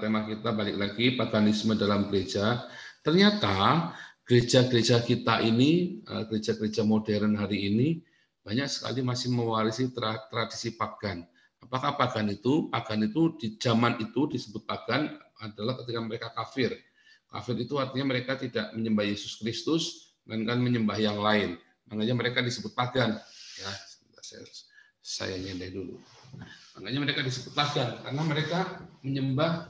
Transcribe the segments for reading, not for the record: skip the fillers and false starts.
tema kita balik lagi paganisme dalam gereja. Ternyata gereja-gereja kita ini, gereja-gereja modern hari ini banyak sekali masih mewarisi tradisi pagan. Apakah pagan itu? Pagan itu di zaman itu disebut pagan adalah ketika mereka kafir. Kafir itu artinya mereka tidak menyembah Yesus Kristus, melainkan menyembah yang lain. Makanya mereka disebut pagan. Ya, saya nyendai dulu. Makanya mereka disebut pagan karena mereka menyembah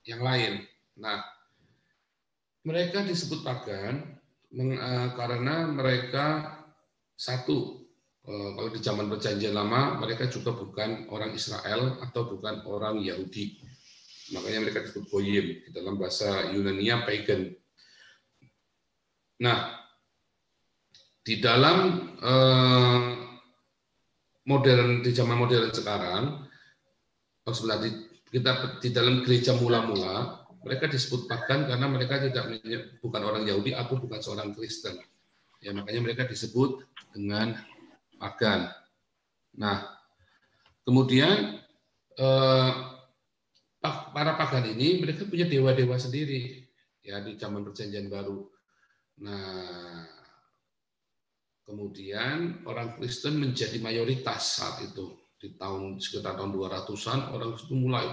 yang lain. Nah, mereka disebut pagan karena mereka satu, kalau di zaman Perjanjian Lama mereka juga bukan orang Israel atau bukan orang Yahudi. Makanya mereka disebut goyim, di dalam bahasa Yunania pagan. Nah, di dalam di zaman modern sekarang, kita di dalam gereja mula-mula, mereka disebut pagan karena mereka bukan orang Yahudi atau bukan seorang Kristen. Ya, makanya mereka disebut dengan pagan. Nah, kemudian para pagan ini mereka punya dewa-dewa sendiri ya di zaman Perjanjian Baru. Nah, kemudian orang Kristen menjadi mayoritas saat itu. Di sekitar tahun 200-an, orang Kristen mulai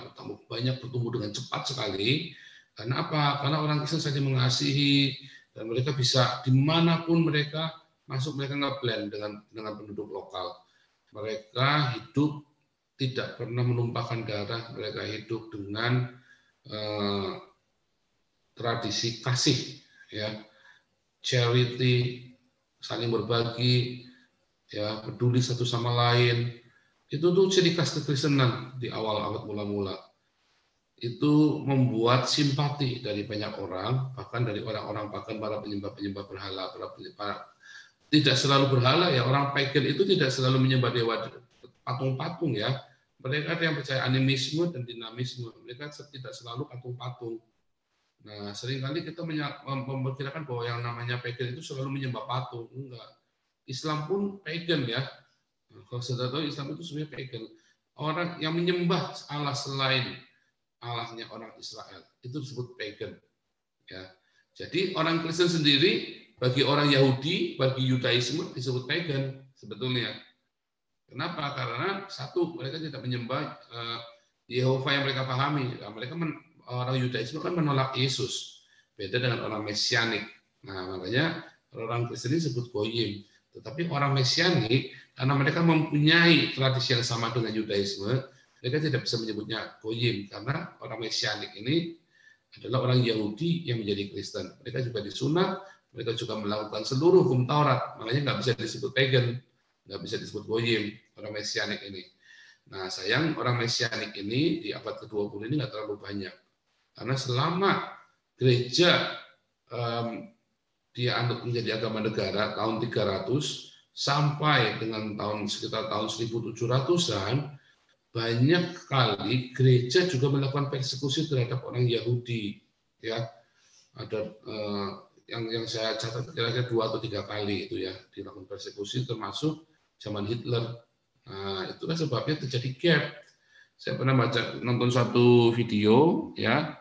bertumbuh dengan cepat sekali. Karena apa? Karena orang Kristen saja mengasihi, dan mereka bisa dimanapun mereka masuk, mereka nge-blend dengan penduduk lokal. Mereka hidup tidak pernah menumpahkan darah, mereka hidup dengan tradisi kasih, ya, charity, saling berbagi, ya, peduli satu sama lain. Itu tuh ciri khas kekristenan di awal abad mula-mula. Itu membuat simpati dari banyak orang, bahkan dari orang-orang pagan, para penyembah-penyembah berhala, tidak selalu berhala ya, orang pagan itu tidak selalu menyembah dewa patung-patung ya. Mereka ada yang percaya animisme dan dinamisme. Mereka tidak selalu patung-patung. Nah, seringkali kita memperkirakan bahwa yang namanya pagan itu selalu menyembah patung. Enggak. Islam pun pagan ya. Kalau sudah tahu Islam itu sebenarnya pagan. Orang yang menyembah Allah selain Allahnya orang Israel itu disebut pagan. Ya. Jadi orang Kristen sendiri bagi orang Yahudi, bagi Yudaisme disebut pagan sebetulnya. Kenapa? Karena satu, mereka tidak menyembah Yehova yang mereka pahami. Mereka orang Yudaisme kan menolak Yesus. Beda dengan orang Mesianik. Nah, makanya orang Kristen ini disebut goyim. Tetapi orang Mesianik, karena mereka mempunyai tradisi yang sama dengan Yudaisme, mereka tidak bisa menyebutnya goyim. Karena orang Mesianik ini adalah orang Yahudi yang menjadi Kristen. Mereka juga disunat, mereka juga melakukan seluruh hukum Taurat. Makanya nggak bisa disebut pagan, nggak bisa disebut goyim, orang Mesianik ini. Nah, sayang orang Mesianik ini di abad ke-20 ini nggak terlalu banyak. Karena selama gereja dianggap menjadi agama negara tahun 300 sampai dengan sekitar tahun 1700-an, banyak kali gereja juga melakukan persekusi terhadap orang Yahudi. Ya, ada yang saya catat kira-kira 2 atau 3 kali itu ya dilakukan persekusi, termasuk zaman Hitler. Nah, itulah sebabnya terjadi gap. Saya pernah nonton satu video ya.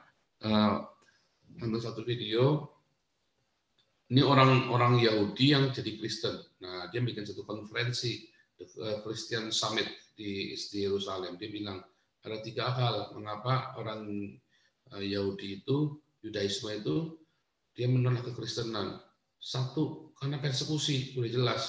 Ini orang Yahudi yang jadi Kristen. Nah, dia bikin satu konferensi, The Christian Summit di Yerusalem. Dia bilang ada 3 hal mengapa orang Yahudi itu, Yudaisme itu, dia menolak kekristenan. 1, karena persekusi, udah jelas.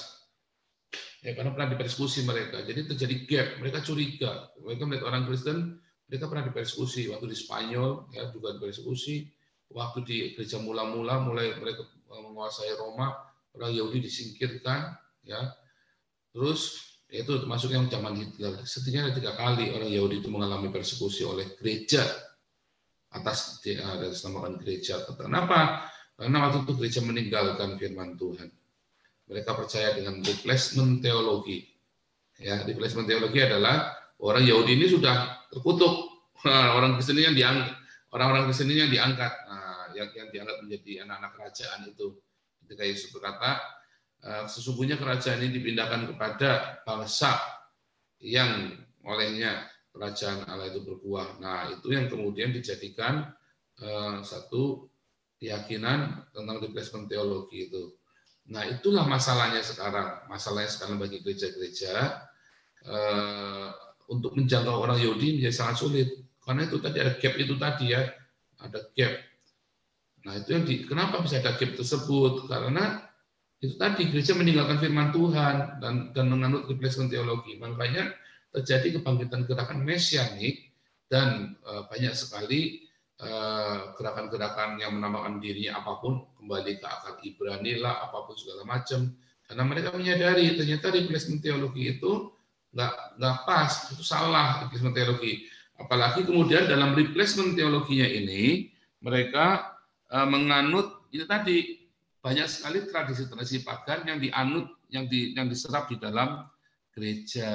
Ya, karena pernah dipersekusi mereka. Jadi terjadi gap. Mereka curiga. Mereka melihat orang Kristen, mereka pernah dipersekusi. Waktu di Spanyol, ya juga dipersekusi. Waktu di gereja mula-mula, mulai mereka menguasai Roma, orang Yahudi disingkirkan. Ya, terus itu termasuk yang zaman Hitler. Setidaknya ada 3 kali orang Yahudi itu mengalami persekusi oleh gereja atas namakan gereja. Kenapa? Karena waktu itu gereja meninggalkan firman Tuhan. Mereka percaya dengan replacement teologi. Ya, replacement teologi adalah orang Yahudi ini sudah terkutuk. Orang Kristen yang diangkat, orang-orang Kristen yang diangkat, yang dianggap menjadi anak-anak kerajaan itu. Ketika Yesus berkata, sesungguhnya kerajaan ini dipindahkan kepada bangsa yang olehnya kerajaan Allah itu berbuah. Nah, itu yang kemudian dijadikan satu keyakinan tentang replacement teologi itu. Nah, itulah masalahnya sekarang. Masalahnya sekarang bagi gereja-gereja untuk menjangkau orang Yahudi menjadi sangat sulit. Karena itu tadi ada gap itu tadi ya, ada gap. Nah, itu yang kenapa bisa ada gap tersebut? Karena itu tadi gereja meninggalkan firman Tuhan dan menganut replacement teologi. Makanya terjadi kebangkitan gerakan mesianik dan banyak sekali gerakan-gerakan yang menamakan dirinya apapun, kembali ke akar Ibrani lah, apapun segala macam. Karena mereka menyadari ternyata replacement teologi itu nggak pas, itu salah replacement teologi. Apalagi kemudian dalam replacement teologinya ini mereka menganut itu tadi banyak sekali tradisi-tradisi pagan yang dianut, yang diserap di dalam gereja.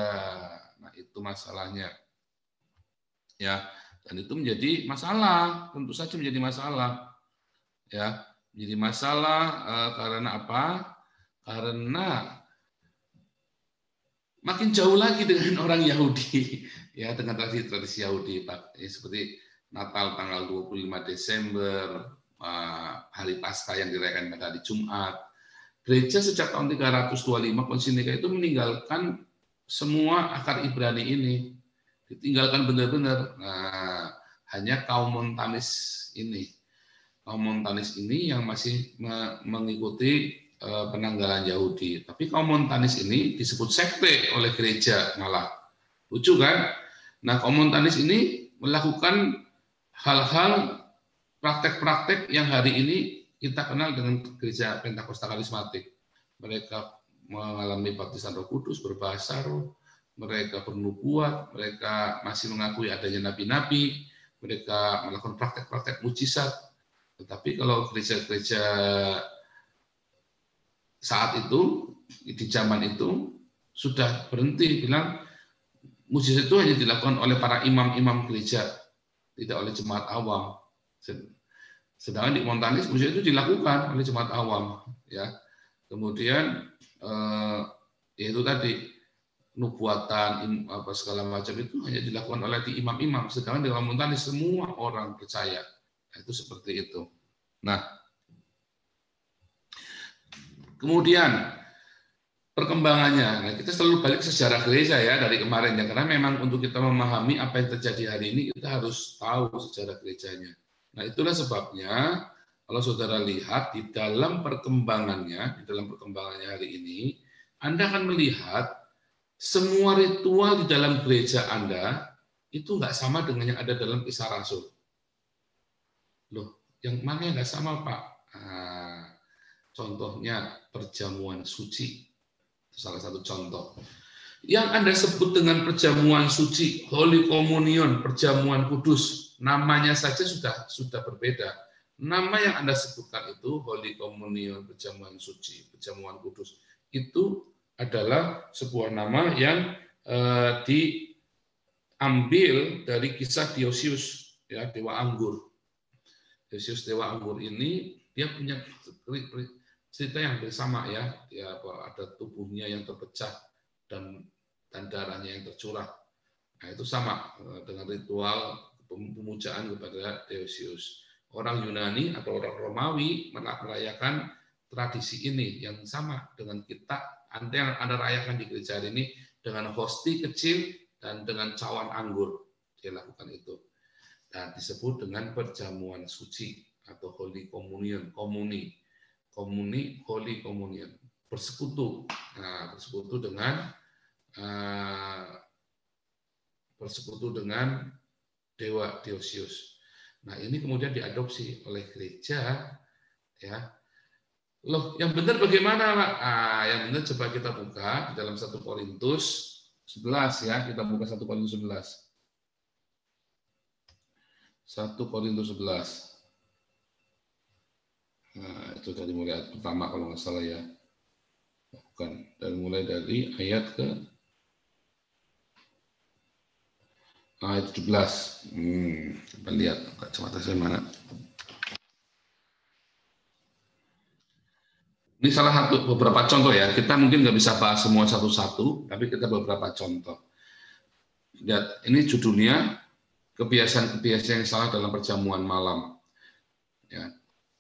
Nah, itu masalahnya. Ya, dan itu menjadi masalah, tentu saja menjadi masalah. Ya, menjadi masalah karena apa? Karena makin jauh lagi dengan orang Yahudi, ya, dengan tradisi Yahudi, Pak. Ya, seperti Natal tanggal 25 Desember, hari Paskah yang dirayakan pada hari Jumat. Gereja sejak tahun 325 Konsili Nika itu meninggalkan semua akar Ibrani ini, ditinggalkan benar-benar. Nah, hanya kaum Montanis ini yang masih mengikuti penanggalan Yahudi. Tapi kaum Montanis ini disebut sekte oleh gereja malah. Lucu kan? Nah, kaum Montanis ini melakukan hal-hal praktek-praktek yang hari ini kita kenal dengan gereja Pentakosta Karismatik. Mereka mengalami baptisan Roh Kudus, berbahasa roh, mereka bernubuat, mereka masih mengakui adanya nabi-nabi, mereka melakukan praktek-praktek mujizat. Tetapi kalau gereja-gereja saat itu, di zaman itu, sudah berhenti, bilang mujizat itu hanya dilakukan oleh para imam-imam gereja, tidak oleh jemaat awam. Sedangkan di Montanis mujizat itu dilakukan oleh jemaat awam, ya. Kemudian yaitu tadi nubuatan apa segala macam itu hanya dilakukan oleh di imam-imam. Sedangkan di dalam Montanis semua orang percaya. Nah, itu seperti itu. Nah, kemudian perkembangannya. Nah, kita selalu balik ke sejarah gereja ya dari kemarin ya, karena memang untuk kita memahami apa yang terjadi hari ini kita harus tahu sejarah gerejanya. Nah, itulah sebabnya kalau saudara lihat di dalam perkembangannya hari ini, Anda akan melihat semua ritual di dalam gereja Anda itu nggak sama dengan yang ada dalam Kisah Rasul. Loh, yang mana yang nggak sama, Pak? Nah, contohnya perjamuan suci. Salah satu contoh. Yang Anda sebut dengan perjamuan suci, Holy Communion, perjamuan kudus, namanya saja sudah berbeda. Nama yang Anda sebutkan itu Holy Communion, perjamuan suci, perjamuan kudus, itu adalah sebuah nama yang diambil dari kisah Dionysius, ya, dewa anggur. Dionysius dewa anggur ini dia punya cerita yang bersama ya, ada tubuhnya yang terpecah dan darahnya yang tercurah. Nah, itu sama dengan ritual pemujaan kepada Dionysius. Orang Yunani atau orang Romawi merayakan tradisi ini yang sama dengan kita. Yang Anda rayakan di gereja hari ini dengan hosti kecil dan dengan cawan anggur. Dia lakukan itu. Dan disebut dengan perjamuan suci atau Holy Communion, komuni, Holy Communion, bersekutu. Nah, bersekutu dengan dewa Dionysius. Nah, ini kemudian diadopsi oleh gereja, ya. Loh, yang benar bagaimana, Pak? Yang benar coba kita buka di dalam 1 Korintus 11 ya, kita buka 1 Korintus 11. 1 Korintus 11. Nah, itu dari mulai ayat pertama kalau nggak salah ya. Bukan, dari mulai dari ayat ke ayat 17. Kita lihat kacamata saya mana. Ini salah satu beberapa contoh ya. Kita mungkin nggak bisa bahas semua satu-satu, tapi kita beberapa contoh. Lihat, ini judulnya kebiasaan-kebiasaan yang salah dalam perjamuan malam. Ya.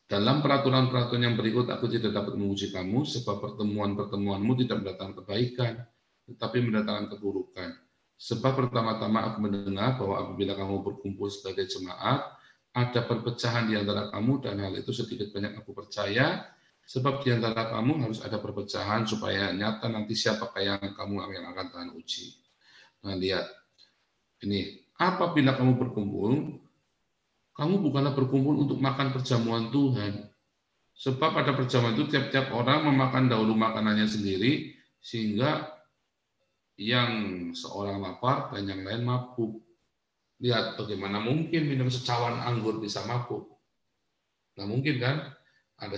Dalam peraturan-peraturan yang berikut, aku tidak dapat memuji kamu, sebab pertemuan-pertemuanmu tidak mendatangkan kebaikan, tetapi mendatangkan keburukan. Sebab pertama-tama aku mendengar bahwa apabila kamu berkumpul sebagai jemaat, ada perpecahan di antara kamu, dan hal itu sedikit banyak aku percaya, sebab di antara kamu harus ada perpecahan, supaya nyata nanti siapakah yang kamu yang akan Tuhan uji. Nah, lihat, ini, apabila kamu berkumpul, kamu bukanlah berkumpul untuk makan perjamuan Tuhan. Sebab pada perjamuan itu tiap-tiap orang memakan dahulu makanannya sendiri, sehingga yang seorang lapar dan yang lain mabuk. Lihat bagaimana mungkin minum secawan anggur bisa mabuk. Nah mungkin kan, ada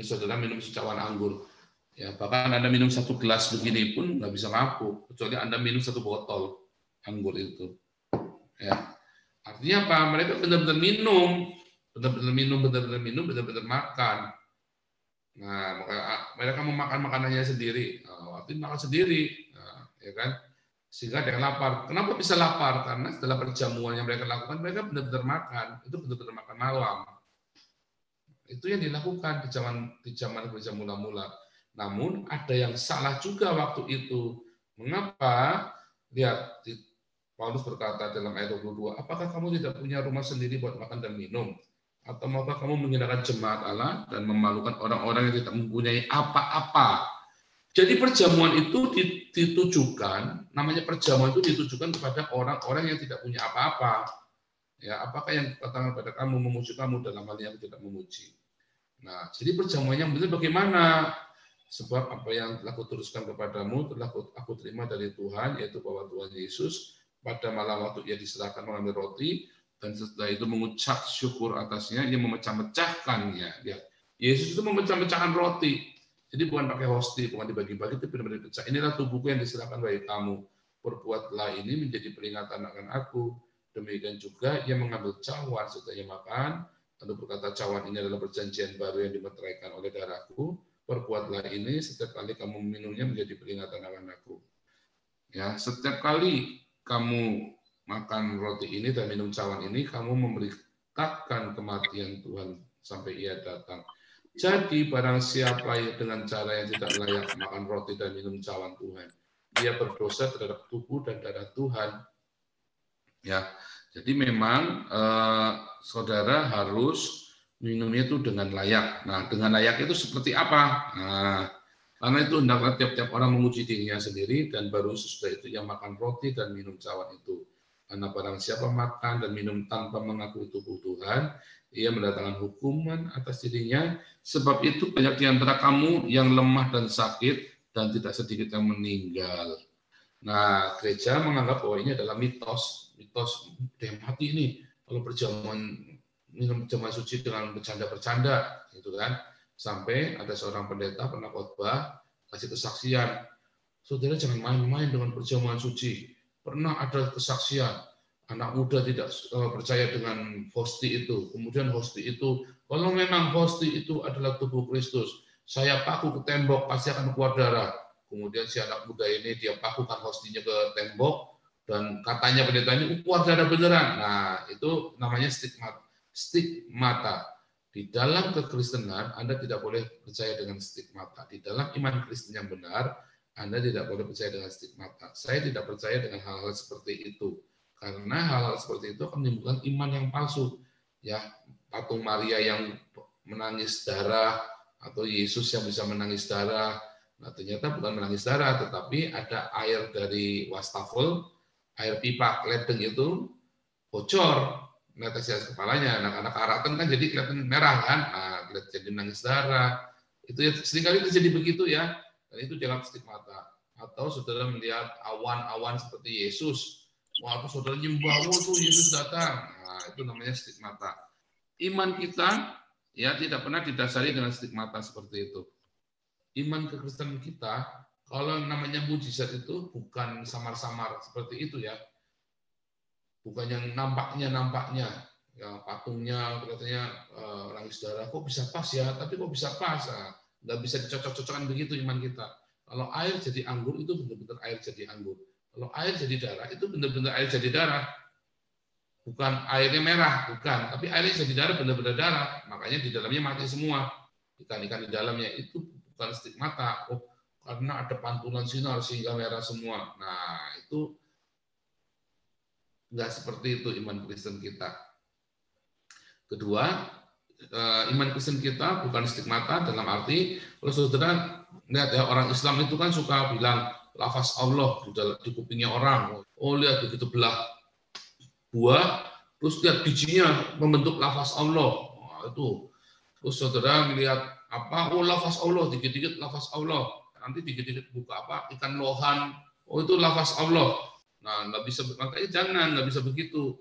saudara minum secawan anggur. Ya, bahkan Anda minum satu gelas begini pun nggak bisa mabuk, kecuali Anda minum satu botol anggur itu. Ya. Artinya apa? Mereka benar-benar minum, benar-benar makan. Nah, mereka memakan makanannya sendiri. Nah, waktu makan sendiri, nah, ya kan? Sehingga dia lapar. Kenapa bisa lapar? Karena setelah perjamuan yang mereka lakukan, mereka benar-benar makan. Itu benar-benar makan malam. Itu yang dilakukan di zaman gereja mula-mula. Namun ada yang salah juga waktu itu. Mengapa? Lihat, Paulus berkata dalam ayat 22, apakah kamu tidak punya rumah sendiri buat makan dan minum? Atau maukah kamu menghinakan jemaat Allah dan memalukan orang-orang yang tidak mempunyai apa-apa? Jadi perjamuan itu ditujukan, namanya perjamuan itu ditujukan kepada orang-orang yang tidak punya apa-apa. Ya, apakah yang katakan pada kamu memuji kamu dalam hal yang tidak memuji? Nah, jadi perjamuan yang benar bagaimana? Sebab apa yang telah kuteruskan kepadamu telah aku terima dari Tuhan, yaitu bahwa Tuhan Yesus pada malam waktu ia diserahkan mengambil roti, dan setelah itu mengucap syukur atasnya, ia memecah-mecahkannya. Lihat, Yesus itu memecah-mecahkan roti. Jadi bukan pakai hosti, bukan dibagi-bagi, tapi benar-benar dipecah. Inilah tubuhku yang diserahkan bagi kamu. Perbuatlah ini menjadi peringatan akan aku. Demikian juga ia mengambil cawan setelah ia makan, lalu berkata, cawan ini adalah perjanjian baru yang dimeteraikan oleh darahku. Perbuatlah ini setiap kali kamu meminumnya menjadi peringatan akan aku. Ya, setiap kali kamu makan roti ini dan minum cawan ini, kamu memberitakan kematian Tuhan sampai ia datang. Jadi barang siapa dengan cara yang tidak layak makan roti dan minum cawan Tuhan, dia berdosa terhadap tubuh dan darah Tuhan. Ya, jadi memang saudara harus minumnya itu dengan layak. Nah, dengan layak itu seperti apa? Nah, karena itu hendaklah tiap-tiap orang memuji dirinya sendiri, dan baru sesudah itu yang makan roti dan minum cawan itu. Karena barang siapa makan dan minum tanpa mengakui tubuh Tuhan, ia mendatangkan hukuman atas dirinya. Sebab itu banyak di antara kamu yang lemah dan sakit, dan tidak sedikit yang meninggal. Nah, gereja menganggap bahwa ini adalah mitos dia mati ini kalau perjamuan minum perjamuan suci dengan bercanda-bercanda, gitu kan? Sampai ada seorang pendeta pernah khotbah kasih kesaksian, saudara jangan main-main dengan perjamuan suci. Pernah ada kesaksian anak muda tidak percaya dengan hosti itu, kemudian hosti itu, kalau memang hosti itu adalah tubuh Kristus, saya paku ke tembok pasti akan keluar darah. Kemudian si anak muda ini dia pakukan hostinya ke tembok, dan katanya pendeta ini keluar darah beneran. Nah, itu namanya stigmata. Di dalam kekristenan, Anda tidak boleh percaya dengan stigmata. Di dalam iman Kristen yang benar, Anda tidak boleh percaya dengan stigmata. Saya tidak percaya dengan hal-hal seperti itu. Karena hal-hal seperti itu akan menimbulkan iman yang palsu. Ya, patung Maria yang menangis darah, atau Yesus yang bisa menangis darah. Nah, ternyata bukan menangis darah, tetapi ada air dari wastafel, air pipa ledeng itu bocor, netes di kepalanya. Anak-anak karatan kan jadi kelihatan merah kan, nah, jadi menangis darah. Itu ya seringkali terjadi begitu ya, dan itu dianggap stigmata. Atau saudara melihat awan-awan seperti Yesus, waktu saudara nyembah, tuh Yesus datang. Nah, itu namanya stigmata. Iman kita ya tidak pernah didasari dengan stigmata seperti itu. Iman kekristenan kita, kalau namanya mujizat itu bukan samar-samar seperti itu ya. Bukan yang nampaknya ya, patungnya katanya nangis darah, kok bisa pas ya, tapi kok bisa pas, nggak bisa dicocok-cocokkan begitu iman kita. Kalau air jadi anggur itu benar-benar air jadi anggur. Kalau air jadi darah, itu benar-benar air jadi darah. Bukan airnya merah, bukan. Tapi airnya jadi darah, benar-benar darah. Makanya di dalamnya mati semua. Ikan-ikan di dalamnya itu bukan stigmata. Oh, karena ada pantulan sinar sehingga merah semua. Nah, itu nggak seperti itu iman Kristen kita. Kedua, iman Kristen kita bukan stigmata dalam arti, kalau saudara lihat ya, orang Islam itu kan suka bilang lafaz Allah di kupingnya orang. Oh, lihat begitu belah buah, terus lihat bijinya membentuk lafaz Allah. Wah, itu. Terus saudara melihat apa? Oh, lafaz Allah, dikit-dikit lafaz Allah. Nanti dikit-dikit buka apa? Ikan lohan. Oh, itu lafaz Allah. Nah, nggak bisa, makanya jangan, nggak bisa begitu.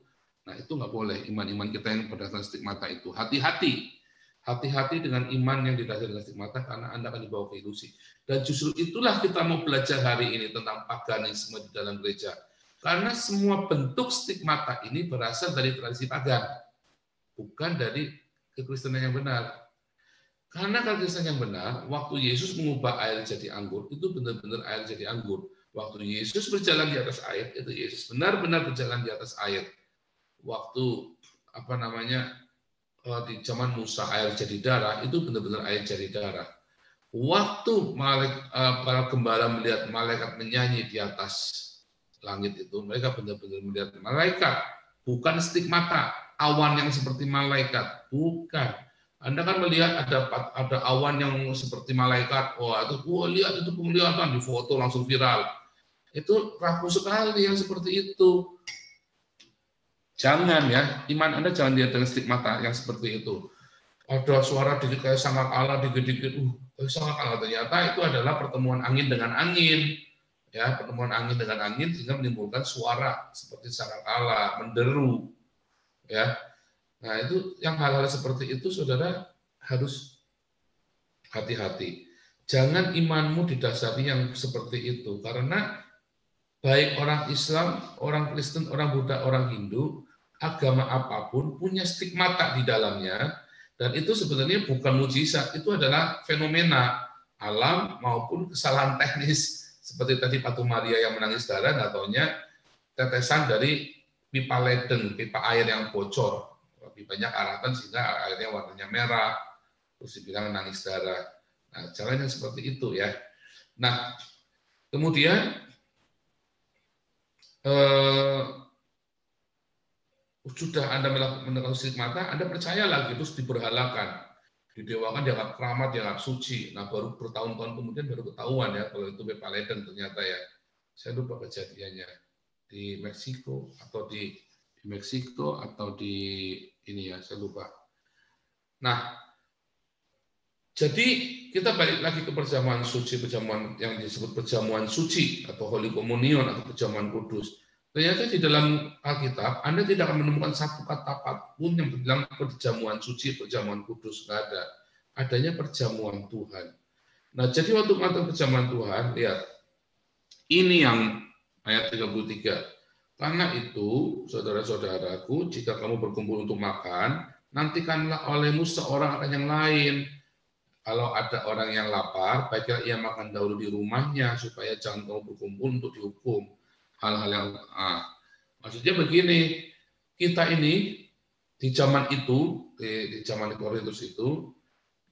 Nah, itu nggak boleh. Iman-iman kita yang berdasarkan stigmata itu. Hati-hati. Hati-hati dengan iman yang didasarkan dengan stigmata, karena Anda akan dibawa ke ilusi. Dan justru itulah kita mau belajar hari ini tentang paganisme di dalam gereja. Karena semua bentuk stigmata ini berasal dari tradisi pagan, bukan dari kekristenan yang benar. Karena kekristenan yang benar, waktu Yesus mengubah air jadi anggur, itu benar-benar air jadi anggur. Waktu Yesus berjalan di atas air, itu Yesus benar-benar berjalan di atas air. Waktu di zaman Musa air jadi darah, itu benar-benar air jadi darah. Waktu para gembala melihat malaikat menyanyi di atas langit itu, mereka benar-benar melihat malaikat, bukan stigmata, awan yang seperti malaikat, bukan. Anda kan melihat ada awan yang seperti malaikat, lihat itu penglihatan, di foto langsung viral. Itu rapuh sekali yang seperti itu. Jangan ya, iman Anda jangan lihat dengan stigmata yang seperti itu. Ada suara dikit kayak sangkakala, dikit-dikit, sangkakala, ternyata itu adalah pertemuan angin dengan angin. Ya, pertemuan angin dengan angin sehingga menimbulkan suara seperti sangkakala, menderu. Ya. Nah, itu yang hal-hal seperti itu saudara harus hati-hati. Jangan imanmu didasari yang seperti itu, karena baik orang Islam, orang Kristen, orang Buddha, orang Hindu, agama apapun punya stigmata di dalamnya, dan itu sebenarnya bukan mujizat, itu adalah fenomena alam maupun kesalahan teknis. Seperti tadi Patung Maria yang menangis darah, nggak taunya tetesan dari pipa leden, pipa air yang bocor. Pipanya karatan sehingga airnya warnanya merah, terus dibilang nangis darah. Nah, caranya seperti itu ya. Nah, kemudian sudah Anda melakukan stigmata, Anda percaya lagi, terus diberhalakan. Didewakan, dianggap keramat, dianggap suci. Nah, baru bertahun-tahun kemudian baru ketahuan ya kalau itu pipa leden ternyata ya. Saya lupa kejadiannya di Meksiko atau di ini ya, saya lupa. Nah, jadi kita balik lagi ke perjamuan suci, perjamuan yang disebut perjamuan suci atau Holy Communion atau perjamuan kudus. Ternyata di dalam Alkitab Anda tidak akan menemukan satu kata pun yang bilang perjamuan suci, perjamuan kudus, nggak ada. Adanya perjamuan Tuhan. Nah, jadi waktu mengatakan perjamuan Tuhan, lihat, ini yang ayat 33. Karena itu, saudara-saudaraku, jika kamu berkumpul untuk makan, nantikanlah olehmu seorang akan yang lain. Kalau ada orang yang lapar, baiklah ia makan dahulu di rumahnya, supaya jangan kamu berkumpul untuk dihukum. Hal-hal yang maksudnya begini, kita ini di zaman itu, di zaman Korintus itu,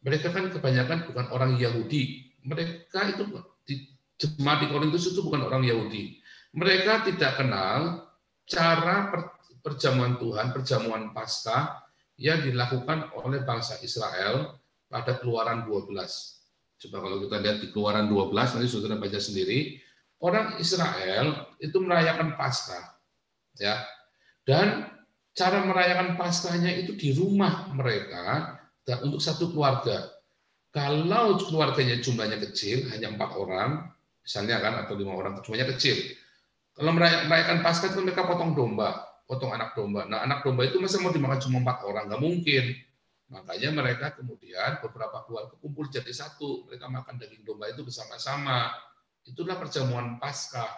mereka kan kebanyakan bukan orang Yahudi. Mereka itu di jemaat di Korintus itu bukan orang Yahudi. Mereka tidak kenal cara perjamuan Tuhan, perjamuan Paskah yang dilakukan oleh bangsa Israel pada Keluaran 12. Coba kalau kita lihat di Keluaran 12, nanti saudara baca sendiri. Orang Israel itu merayakan Paskah, ya, dan cara merayakan Paskahnya itu di rumah mereka dan untuk satu keluarga. Kalau keluarganya jumlahnya kecil, hanya 4 orang, misalnya kan, atau 5 orang, jumlahnya kecil. Kalau merayakan Paskah itu mereka potong domba, potong anak domba. Nah, anak domba itu masa mau dimakan cuma 4 orang, nggak mungkin. Makanya mereka kemudian beberapa keluarga kumpul jadi satu, mereka makan daging domba itu bersama-sama. Itulah perjamuan Paskah.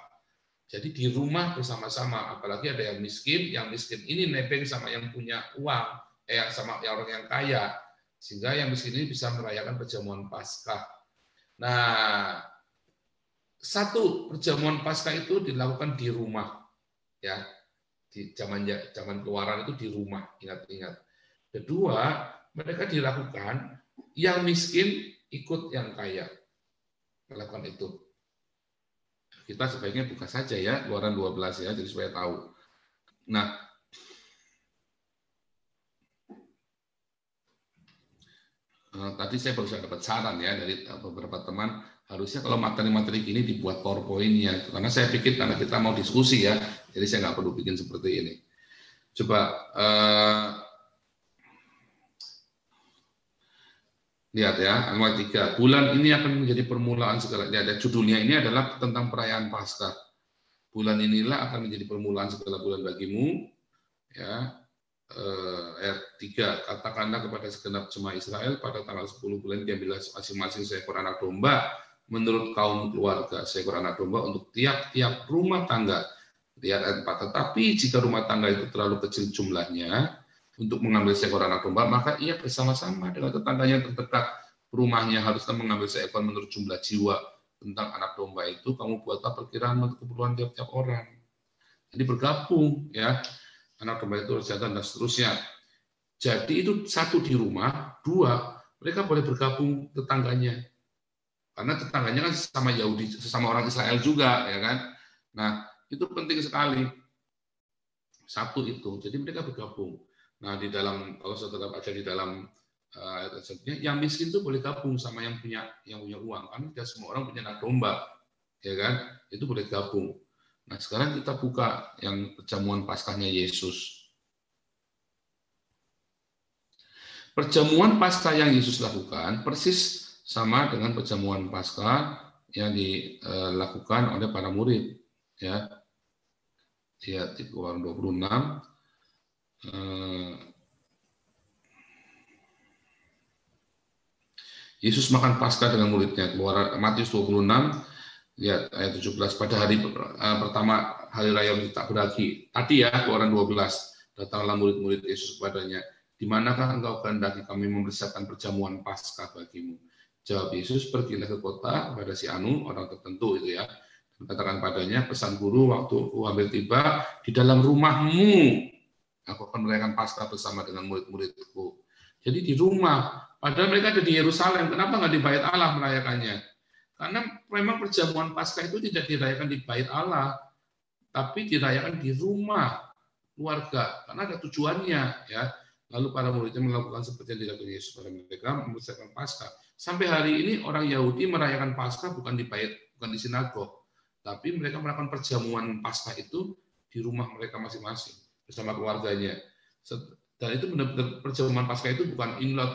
Jadi di rumah bersama-sama, apalagi ada yang miskin ini nebeng sama yang punya uang, sama orang yang kaya, sehingga yang miskin ini bisa merayakan perjamuan Paskah. Nah, satu, perjamuan Paskah itu dilakukan di rumah, ya, di zaman keluaran itu di rumah, ingat-ingat. Kedua, mereka dilakukan yang miskin ikut yang kaya melakukan itu. Kita sebaiknya buka saja ya Keluaran 12 ya, jadi supaya tahu. Nah, tadi saya baru dapat saran ya dari beberapa teman, harusnya kalau materi-materi gini dibuat PowerPoint-nya, karena saya pikir karena kita mau diskusi ya, jadi saya nggak perlu bikin seperti ini. Coba lihat ya, ayat 3. Bulan ini akan menjadi permulaan segala. Ada judulnya ini adalah tentang perayaan Paskah. Bulan inilah akan menjadi permulaan segala bulan bagimu. Ya, ayat 3. Katakanlah kepada segenap jemaah Israel pada tanggal 10 bulan diambillah masing-masing seekor anak domba menurut kaum keluarga, seekor anak domba untuk tiap-tiap rumah tangga. Lihat ayat 4. Tetapi jika rumah tangga itu terlalu kecil jumlahnya untuk mengambil seekor anak domba, maka ia bersama-sama dengan tetangganya terdekat rumahnya haruslah mengambil seekor menurut jumlah jiwa. Tentang anak domba itu kamu buatlah perkiraan untuk keperluan tiap-tiap orang. Jadi bergabung ya, anak domba itu jantan dan seterusnya. Jadi itu satu di rumah, dua mereka boleh bergabung tetangganya, karena tetangganya kan sesama Yahudi, sesama orang Israel juga ya kan. Nah itu penting sekali. Satu itu, jadi mereka bergabung. Nah di dalam, kalau saudara baca di dalam yang miskin itu boleh gabung sama yang punya uang, karena tidak semua orang punya anak domba, ya kan? Itu boleh gabung. Nah sekarang kita buka yang perjamuan Paskahnya Yesus. Perjamuan Paskah yang Yesus lakukan persis sama dengan perjamuan Paskah yang dilakukan oleh para murid, ya. Lihat di Keluaran 26. Yesus makan Paskah dengan muridnya. Keluaran Matius 26, lihat ayat 17. Pada hari pertama hari raya tak beragi. Tadi ya, Keluaran 12. Datanglah murid-murid Yesus kepadanya. Di manakah engkau kehendaki kami mempersiapkan perjamuan Paskah bagimu? Jawab Yesus, pergilah ke kota kepada si Anu, orang tertentu itu ya. Dan katakan padanya, pesan guru waktu aku hampir tiba di dalam rumahmu. Aku akan merayakan Paskah bersama dengan murid-muridku. Jadi di rumah. Padahal mereka ada di Yerusalem. Kenapa nggak di Bait Allah merayakannya? Karena memang perjamuan Paskah itu tidak dirayakan di Bait Allah, tapi dirayakan di rumah keluarga. Karena ada tujuannya, ya. Lalu para muridnya melakukan seperti yang dilakukan Yesus pada mereka, mempersiapkan Paskah. Sampai hari ini orang Yahudi merayakan Paskah bukan di Bait, bukan di sinagog, tapi mereka melakukan perjamuan Paskah itu di rumah mereka masing-masing bersama keluarganya. Dan itu benar-benar perjamuan Paskah itu bukan imlek,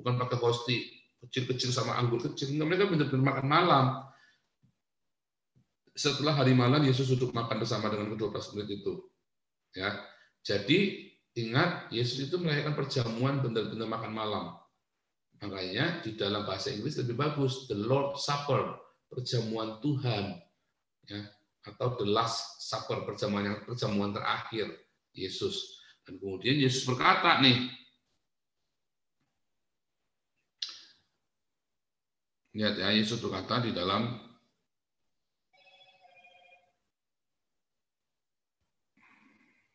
bukan pakai hosti kecil-kecil sama anggur kecil. Mereka benar-benar makan malam. Setelah hari malam Yesus duduk makan bersama dengan kedua belas murid itu. Ya, jadi ingat Yesus itu merayakan perjamuan benar-benar makan malam. Makanya di dalam bahasa Inggris lebih bagus the Lord's Supper, perjamuan Tuhan, ya, atau the Last Supper, perjamuan terakhir Yesus. Dan kemudian Yesus berkata nih, lihat ya, Yesus berkata di dalam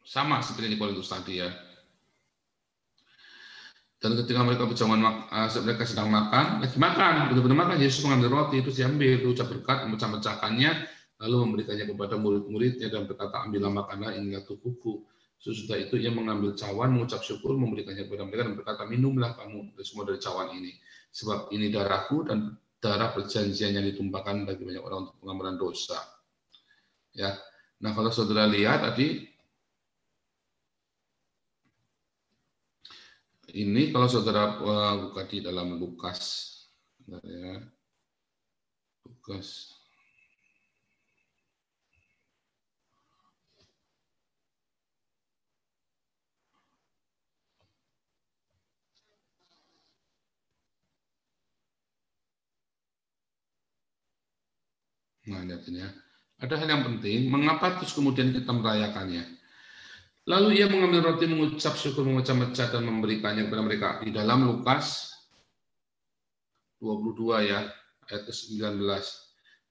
sama seperti Nikodemus tadi ya. Dan ketika mereka mereka sedang makan, lagi makan, benar-benar makan, Yesus mengambil roti itu diambil, ucap berkat, memecah-mecahkannya, lalu memberikannya kepada murid-muridnya dan berkata, ambillah makanlah, inilah tubuhku. Sesudah itu ia mengambil cawan, mengucap syukur, memberikannya kepada mereka dan berkata, minumlah kamu semua dari cawan ini, sebab ini darahku dan darah perjanjian yang ditumpahkan bagi banyak orang untuk pengampunan dosa. Ya, nah kalau saudara lihat tadi, ini kalau saudara buka di dalam Lukas, ya, Lukas. Nah, lihat ini ya. Ada hal yang penting, mengapa terus kemudian kita merayakannya? Lalu ia mengambil roti, mengucap syukur, memecah-mecah dan memberikannya kepada mereka. Di dalam Lukas 22 ya, ayat ke-19.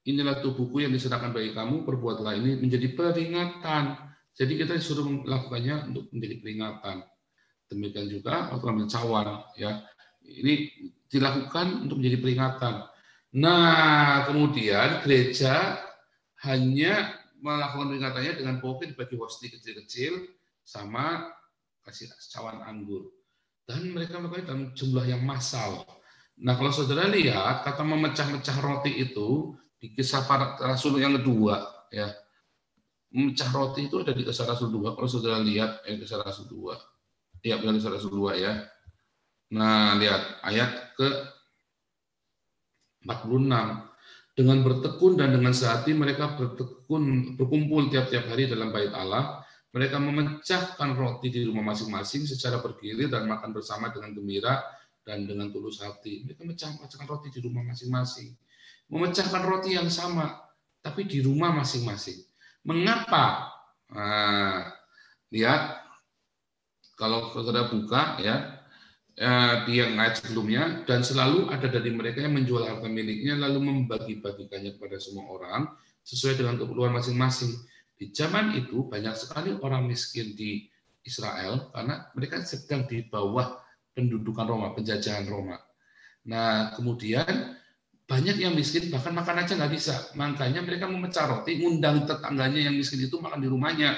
inilah tubuhku yang diserahkan bagi kamu, perbuatlah ini menjadi peringatan. Jadi kita disuruh melakukannya untuk menjadi peringatan. Demikian juga waktu ambil cawan, ya, ini dilakukan untuk menjadi peringatan. Nah, kemudian gereja hanya melakukan peringatannya dengan mungkin bagi hosti kecil-kecil sama kasih cawan anggur. Dan mereka melakukan dalam jumlah yang massal. Nah, kalau saudara lihat kata memecah-mecah roti itu di Kisah Para Rasul yang kedua, ya, memecah roti itu ada di Kisah Rasul 2. Kalau saudara lihat Kisah Rasul 2. Ya, benar Kisah Rasul 2 ya. Nah, lihat ayat ke 46. Dengan bertekun dan dengan sehati mereka berkumpul tiap-tiap hari dalam bait Allah. Mereka memecahkan roti di rumah masing-masing secara bergilir dan makan bersama dengan gembira dan dengan tulus hati. Mereka memecahkan roti di rumah masing-masing. Memecahkan roti yang sama, tapi di rumah masing-masing. Mengapa? Nah, lihat, kalau saudara buka, ya, di yang ayat sebelumnya, dan selalu ada dari mereka yang menjual harta miliknya lalu membagi-bagikannya kepada semua orang sesuai dengan keperluan masing-masing. Di zaman itu banyak sekali orang miskin di Israel karena mereka sedang di bawah pendudukan Roma, penjajahan Roma. Nah, kemudian banyak yang miskin bahkan makan aja nggak bisa. Makanya mereka memecah roti, ngundang tetangganya yang miskin itu makan di rumahnya.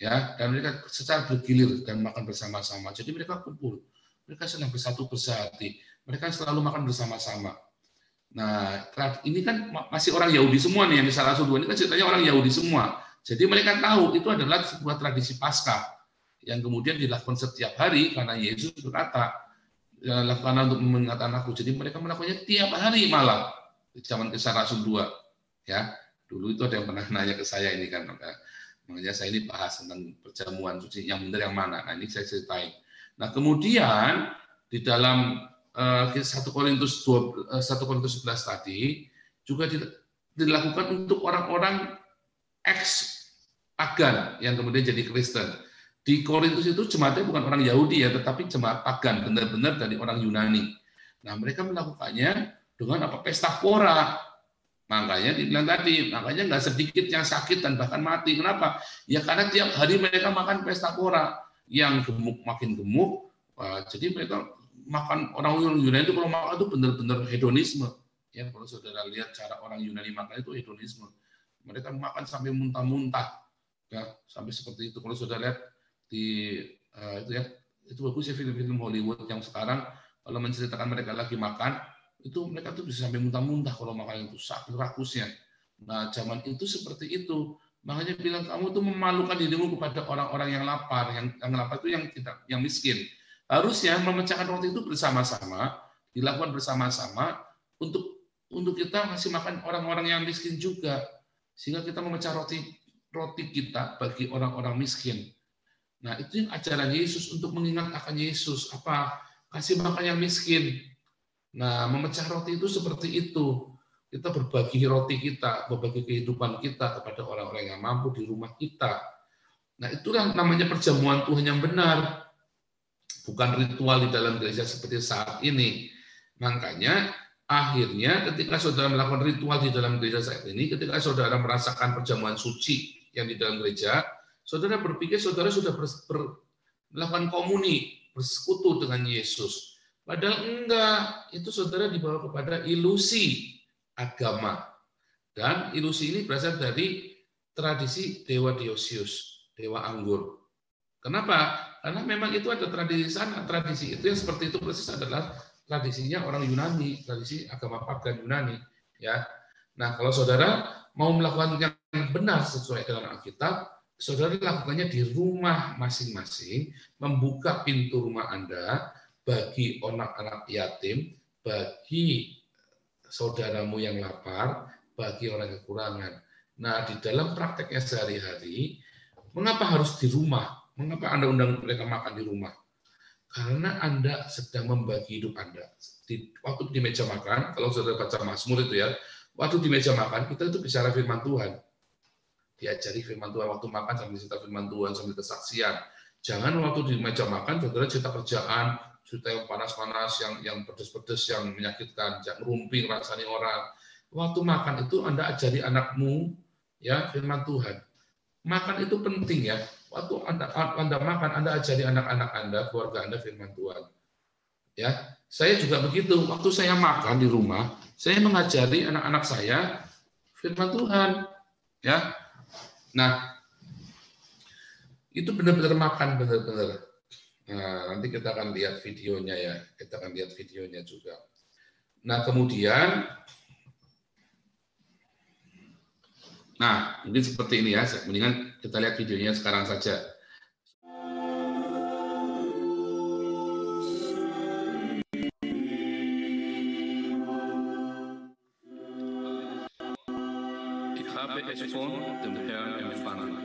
Ya, dan mereka secara bergilir dan makan bersama-sama. Jadi mereka kumpul, mereka sedang bersatu bersehati, mereka selalu makan bersama-sama. Nah, ini kan masih orang Yahudi semua nih, yang di Rasul 2 ini kan ceritanya orang Yahudi semua. Jadi mereka tahu itu adalah sebuah tradisi Paskah yang kemudian dilakukan setiap hari karena Yesus berkata, lakukanlah untuk mengingatkan aku. Jadi mereka melakukannya tiap hari malah di zaman Kisah Rasul 2. Ya, dulu itu ada yang pernah nanya ke saya ini kan. Makanya saya ini bahas tentang perjamuan suci yang benar yang mana. Nah, ini saya ceritain. Nah, kemudian di dalam 1 Korintus 11 tadi juga dilakukan untuk orang-orang ex-pagan yang kemudian jadi Kristen. Di Korintus itu jemaatnya bukan orang Yahudi ya, tetapi jemaat pagan, benar-benar dari orang Yunani. Nah, mereka melakukannya dengan apa? Pesta pora. Makanya dibilang tadi, makanya nggak sedikit yang sakit dan bahkan mati. Kenapa? Ya karena tiap hari mereka makan pesta pora. Yang gemuk makin gemuk. Jadi mereka makan, orang Yunani itu kalau makan itu benar-benar hedonisme. Ya, kalau saudara lihat cara orang Yunani makan itu hedonisme. Mereka makan sampai muntah-muntah. Ya, sampai seperti itu. Kalau saudara lihat di itu ya, itu bagus ya film-film Hollywood yang sekarang kalau menceritakan mereka lagi makan, itu mereka tuh bisa sampai muntah-muntah kalau makan itu, saking rakusnya. Nah, zaman itu seperti itu. Makanya bilang kamu tuh memalukan dirimu kepada orang-orang yang lapar, yang lapar itu yang miskin. Harusnya memecahkan roti itu bersama-sama, dilakukan bersama-sama untuk kita masih makan orang-orang yang miskin juga, sehingga kita memecah roti kita bagi orang-orang miskin. Nah, itu yang ajaran Yesus untuk mengingat akan Yesus, apa? Kasih makan yang miskin. Nah, memecah roti itu seperti itu. Kita berbagi roti kita, berbagi kehidupan kita kepada orang-orang yang mampu di rumah kita. Nah, itulah namanya perjamuan Tuhan yang benar. Bukan ritual di dalam gereja seperti saat ini. Makanya, akhirnya ketika saudara melakukan ritual di dalam gereja saat ini, ketika saudara merasakan perjamuan suci yang di dalam gereja, saudara berpikir saudara sudah melakukan komuni, bersekutu dengan Yesus. Padahal enggak, itu saudara dibawa kepada ilusi agama. Dan ilusi ini berasal dari tradisi Dewa Dionysius, Dewa Anggur. Kenapa? Karena memang itu ada tradisi sana, tradisi itu yang seperti itu persis adalah tradisinya orang Yunani, tradisi agama pagan Yunani. Ya. Nah, kalau saudara mau melakukan yang benar sesuai dengan Alkitab, saudara lakukannya di rumah masing-masing, membuka pintu rumah Anda, bagi anak-anak yatim, bagi saudaramu yang lapar, bagi orang kekurangan. Nah, di dalam prakteknya sehari-hari, mengapa harus di rumah? Mengapa Anda undang mereka makan di rumah? Karena Anda sedang membagi hidup Anda. Waktu di meja makan, kalau saudara baca Mazmur itu ya, waktu di meja makan, kita itu bicara firman Tuhan. Diajari firman Tuhan, waktu makan sambil cerita firman Tuhan, sambil kesaksian. Jangan waktu di meja makan, saudara cerita kerjaan, cerita yang panas-panas, yang pedes-pedes, yang menyakitkan, yang ngerumping rasanya orang. waktu makan itu Anda ajari anakmu ya firman Tuhan. Makan itu penting ya. Waktu Anda makan, Anda ajari anak-anak Anda, keluarga Anda firman Tuhan. Ya, saya juga begitu. Waktu saya makan di rumah, saya mengajari anak-anak saya firman Tuhan. Ya, nah itu benar-benar makan benar-benar. Nah, nanti kita akan lihat videonya ya. Kita akan lihat videonya juga. Nah, kemudian, nah mungkin seperti ini ya. Mendingan kita lihat videonya sekarang saja. Es von dem Herrn empfangen,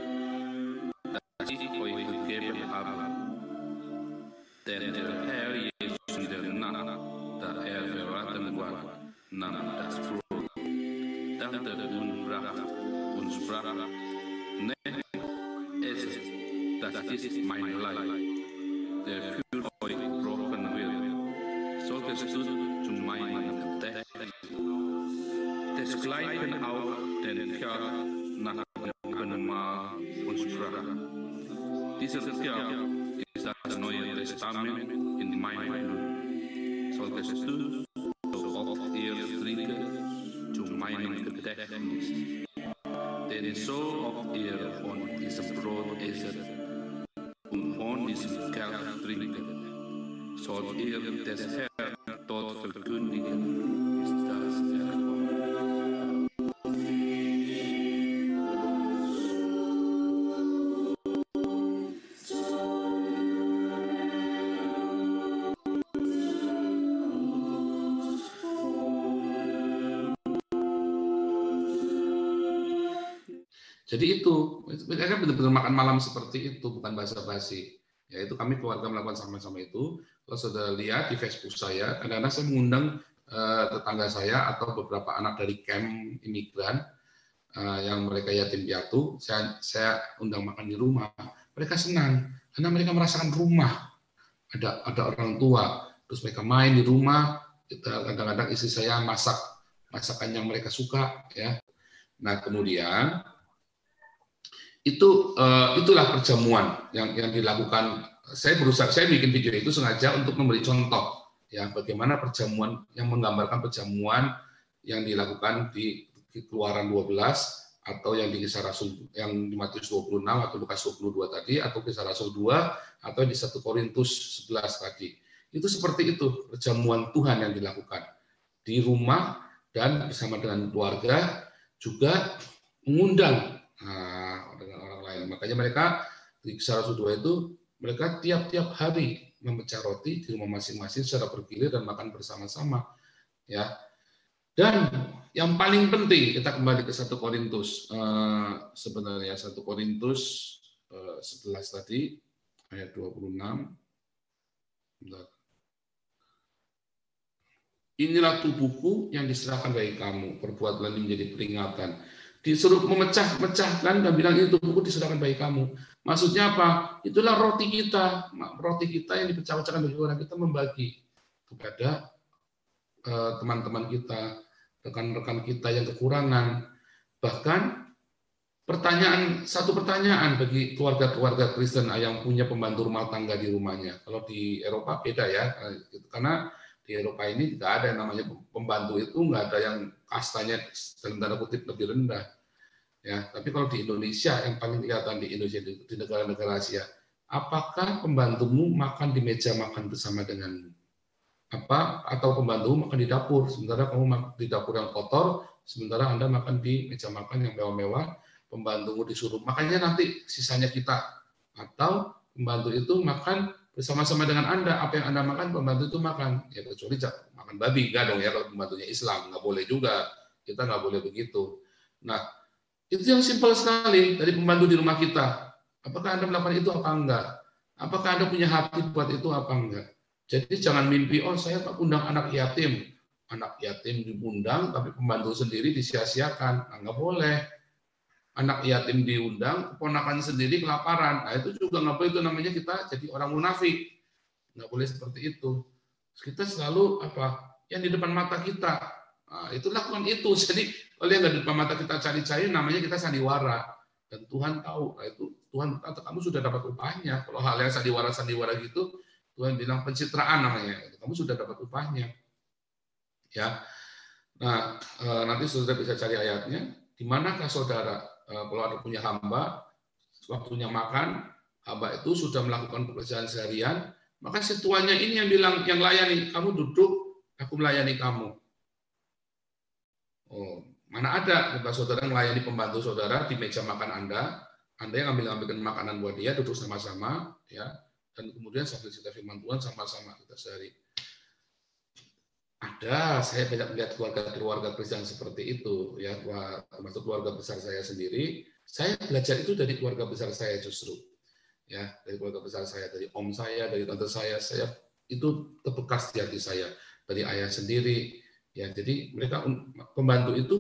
das ich euch gegeben habe. Denn der Herr Jesus in der Nacht, da verraten war, nahm das Brot, dachte und sprach, nehmt, esset, das ist mein Leib, der für euch gebrochen wird. Solches tut zu meinem Gedächtnis. Desgleichen auch den Kelch nach dem Mahl und sprach, dieser Kelch ist das Neue Testament in meinem Blut. Solches tut, so oft ihr trinket, zu meinem Gedächtnis. Denn so oft ihr von diesem Brot esset und von diesem Kelch trinket, sollt ihr des Herrn Tod verkündigen, ist das der Wort. Jadi itu, mereka benar-benar makan malam seperti itu, bukan basa-basi. Ya, itu kami keluarga melakukan sama-sama itu. Kalau saudara lihat di Facebook saya, kadang-kadang saya mengundang tetangga saya atau beberapa anak dari camp imigran yang mereka yatim piatu, saya undang makan di rumah. Mereka senang karena mereka merasakan rumah. Ada orang tua, terus mereka main di rumah. Kadang-kadang istri saya masak masakan yang mereka suka, ya. Nah, kemudian itulah perjamuan yang dilakukan. Saya bikin video itu sengaja untuk memberi contoh ya bagaimana perjamuan yang menggambarkan perjamuan yang dilakukan di Keluaran 12 atau yang di Kisah Rasul yang di Matius 26 atau Lukas 22 tadi atau Kisah Rasul 2 atau di 1 Korintus 11 tadi. Itu seperti itu perjamuan Tuhan yang dilakukan di rumah dan bersama dengan keluarga, juga mengundang dengan orang lain. Makanya mereka di Kisah Rasul 2 itu mereka tiap-tiap hari memecah roti di rumah masing-masing secara bergilir dan makan bersama-sama. Ya. Dan yang paling penting, kita kembali ke 1 Korintus. Sebenarnya 1 Korintus 11 tadi, ayat 26. Bentar. Inilah tubuhku yang diserahkan bagi kamu, perbuatlah ini menjadi peringatan. Disuruh memecah-mecahkan dan bilang ini tubuhku diserahkan bagi kamu. Maksudnya apa? Itulah roti kita yang dipecah-pecahkan bagi orang, kita membagi kepada teman-teman kita, rekan-rekan kita yang kekurangan. Bahkan satu pertanyaan bagi keluarga-keluarga Kristen yang punya pembantu rumah tangga di rumahnya. Kalau di Eropa beda ya, karena di Eropa ini tidak ada yang namanya pembantu, itu nggak ada yang kastanya dalam tanda kutip lebih rendah. Ya, tapi kalau di Indonesia yang paling kelihatan di Indonesia, di negara-negara Asia, apakah pembantumu makan di meja makan bersama denganmu? Atau pembantumu makan di dapur, sementara kamu makan di dapur yang kotor, sementara Anda makan di meja makan yang mewah-mewah, pembantumu disuruh makannya nanti sisanya kita, atau pembantu itu makan bersama-sama dengan Anda, apa yang Anda makan pembantu itu makan, ya kecuali makan babi, enggak dong ya, kalau pembantunya Islam nggak boleh juga, kita nggak boleh begitu. Nah, itu yang simpel sekali dari pembantu di rumah kita. Apakah Anda melakukan itu apa enggak? Apakah Anda punya hati buat itu apa enggak? Jadi jangan mimpi, saya undang anak yatim. Anak yatim diundang, tapi pembantu sendiri disia-siakan. Nah, nggak boleh. Anak yatim diundang, keponakan sendiri kelaparan. Nah, itu juga nggak boleh, itu namanya kita jadi orang munafik. Nggak boleh seperti itu. Kita selalu yang di depan mata kita. Nah, itu lakukan itu. Jadi kalau yang di depan mata kita cari-cari, namanya kita sandiwara. Dan Tuhan tahu, nah, itu Tuhan kata kamu sudah dapat upahnya. Kalau hal yang sandiwara gitu, Tuhan bilang pencitraan namanya. Kamu sudah dapat upahnya. Ya. Nah, nanti saudara bisa cari ayatnya. Di manakah saudara kalau ada punya hamba, waktunya makan, hamba itu sudah melakukan pekerjaan seharian, maka si tuannya ini yang bilang, yang layani, kamu duduk, aku melayani kamu. Oh, mana ada saudara melayani pembantu saudara di meja makan Anda yang ambilkan makanan buat dia, duduk sama-sama, ya, dan kemudian sambil cerita firman Tuhan sama-sama kita sehari. Ada, saya banyak melihat keluarga Kristen seperti itu, ya, termasuk keluarga besar saya sendiri. Saya belajar itu dari keluarga besar saya justru, ya, dari keluarga besar saya, dari om saya, dari tante saya itu terbekas di hati saya, dari ayah sendiri, ya. Jadi mereka pembantu itu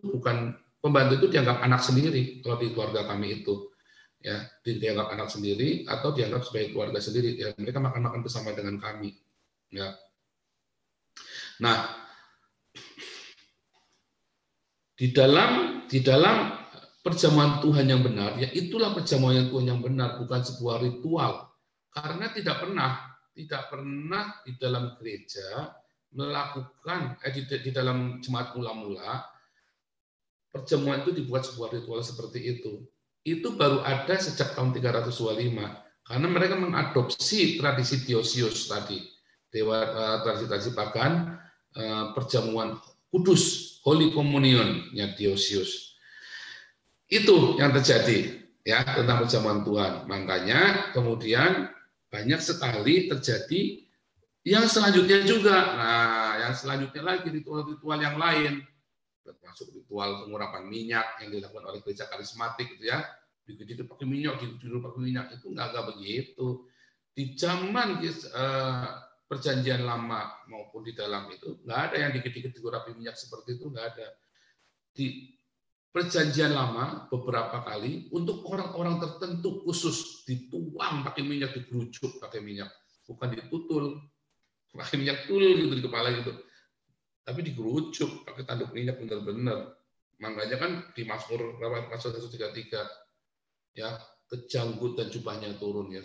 dianggap anak sendiri kalau di keluarga kami itu, ya, dianggap anak sendiri atau dianggap sebagai keluarga sendiri, ya. Mereka makan bersama dengan kami, ya. Nah, di dalam perjamuan Tuhan yang benar, ya itulah perjamuan Tuhan yang benar, bukan sebuah ritual. Karena tidak pernah di dalam gereja melakukan di dalam jemaat mula-mula perjamuan itu dibuat sebuah ritual seperti itu. Itu baru ada sejak tahun 325 karena mereka mengadopsi tradisi Dionysius tadi, tradisi pagan, perjamuan kudus, Holy Communion-nya Dionysius. Itu yang terjadi, ya, tentang perjamuan Tuhan. Makanya kemudian banyak sekali terjadi yang selanjutnya juga. Nah, yang selanjutnya lagi ritual-ritual yang lain, termasuk ritual pengurapan minyak yang dilakukan oleh gereja karismatik, gitu ya. Dikit-dikit pakai minyak, dikit-dikit pakai minyak, itu nggak begitu. Di zaman Perjanjian Lama maupun di dalam itu nggak ada yang dikit-dikit diurapi minyak seperti itu, nggak ada. Di Perjanjian Lama beberapa kali untuk orang-orang tertentu khusus dituang pakai minyak, digerucuk pakai minyak, bukan ditutul pakai minyak tulul gitu di kepala gitu, tapi digerucuk pakai tanduk minyak benar-benar. Makanya kan di Mazmur 133 ya, kejanggut dan jubahnya turun, ya,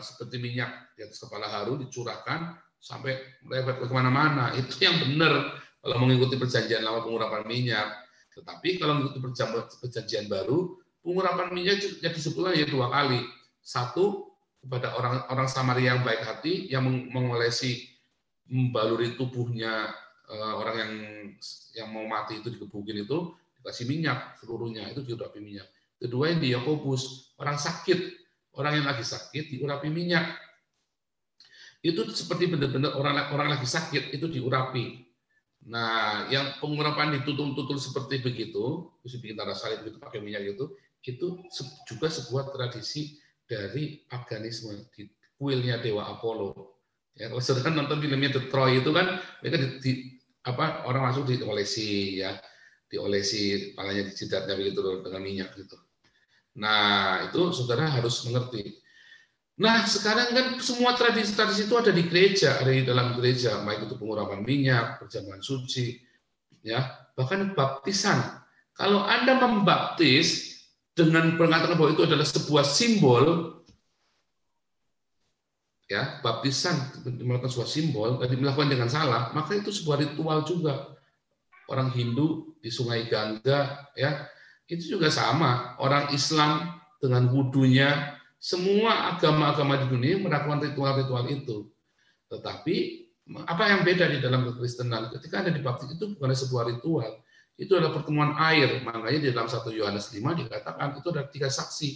seperti minyak di atas kepala Harun dicurahkan sampai melebar ke kemana-mana. Itu yang benar kalau mengikuti perjanjian lama pengurapan minyak. Tetapi kalau mengikuti perjanjian baru, pengurapan minyak disebutnya ya 2 kali. Satu kepada orang Samaria yang baik hati, yang mengolesi, membaluri tubuhnya orang yang mau mati itu, dikebukin itu, dikasih minyak seluruhnya, itu diurapi minyak. Kedua yang di Yakobus, orang sakit, orang yang lagi sakit diurapi minyak. Itu seperti benar-benar orang lagi sakit itu diurapi. Nah, yang pengurapan ditutul-tutul seperti begitu, terus bikin tanda salib itu pakai minyak itu juga sebuah tradisi dari paganisme, di kuilnya dewa Apollo. Ya, kalau saudara nonton filmnya The Troy itu kan mereka orang masuk diolesi, ya, diolesi kepalanya, jidatnya begitu dengan minyak gitu. Nah, itu saudara harus mengerti. Nah, sekarang kan semua tradisi-tradisi itu ada di gereja, ada di dalam gereja, baik itu pengurapan minyak, perjamuan suci, ya, bahkan baptisan. Kalau Anda membaptis dengan mengatakan bahwa itu adalah sebuah simbol, ya, baptisan melakukan sebuah simbol, dan dilakukan dengan salah, maka itu sebuah ritual juga. Orang Hindu di Sungai Gangga, ya, itu juga sama. Orang Islam dengan wudunya, semua agama-agama di dunia melakukan ritual-ritual itu. Tetapi apa yang beda di dalam kekristenan? Ketika Anda dibaptis itu bukan sebuah ritual, itu adalah pertemuan air. Makanya di dalam 1 Yohanes 5 dikatakan itu ada 3 saksi,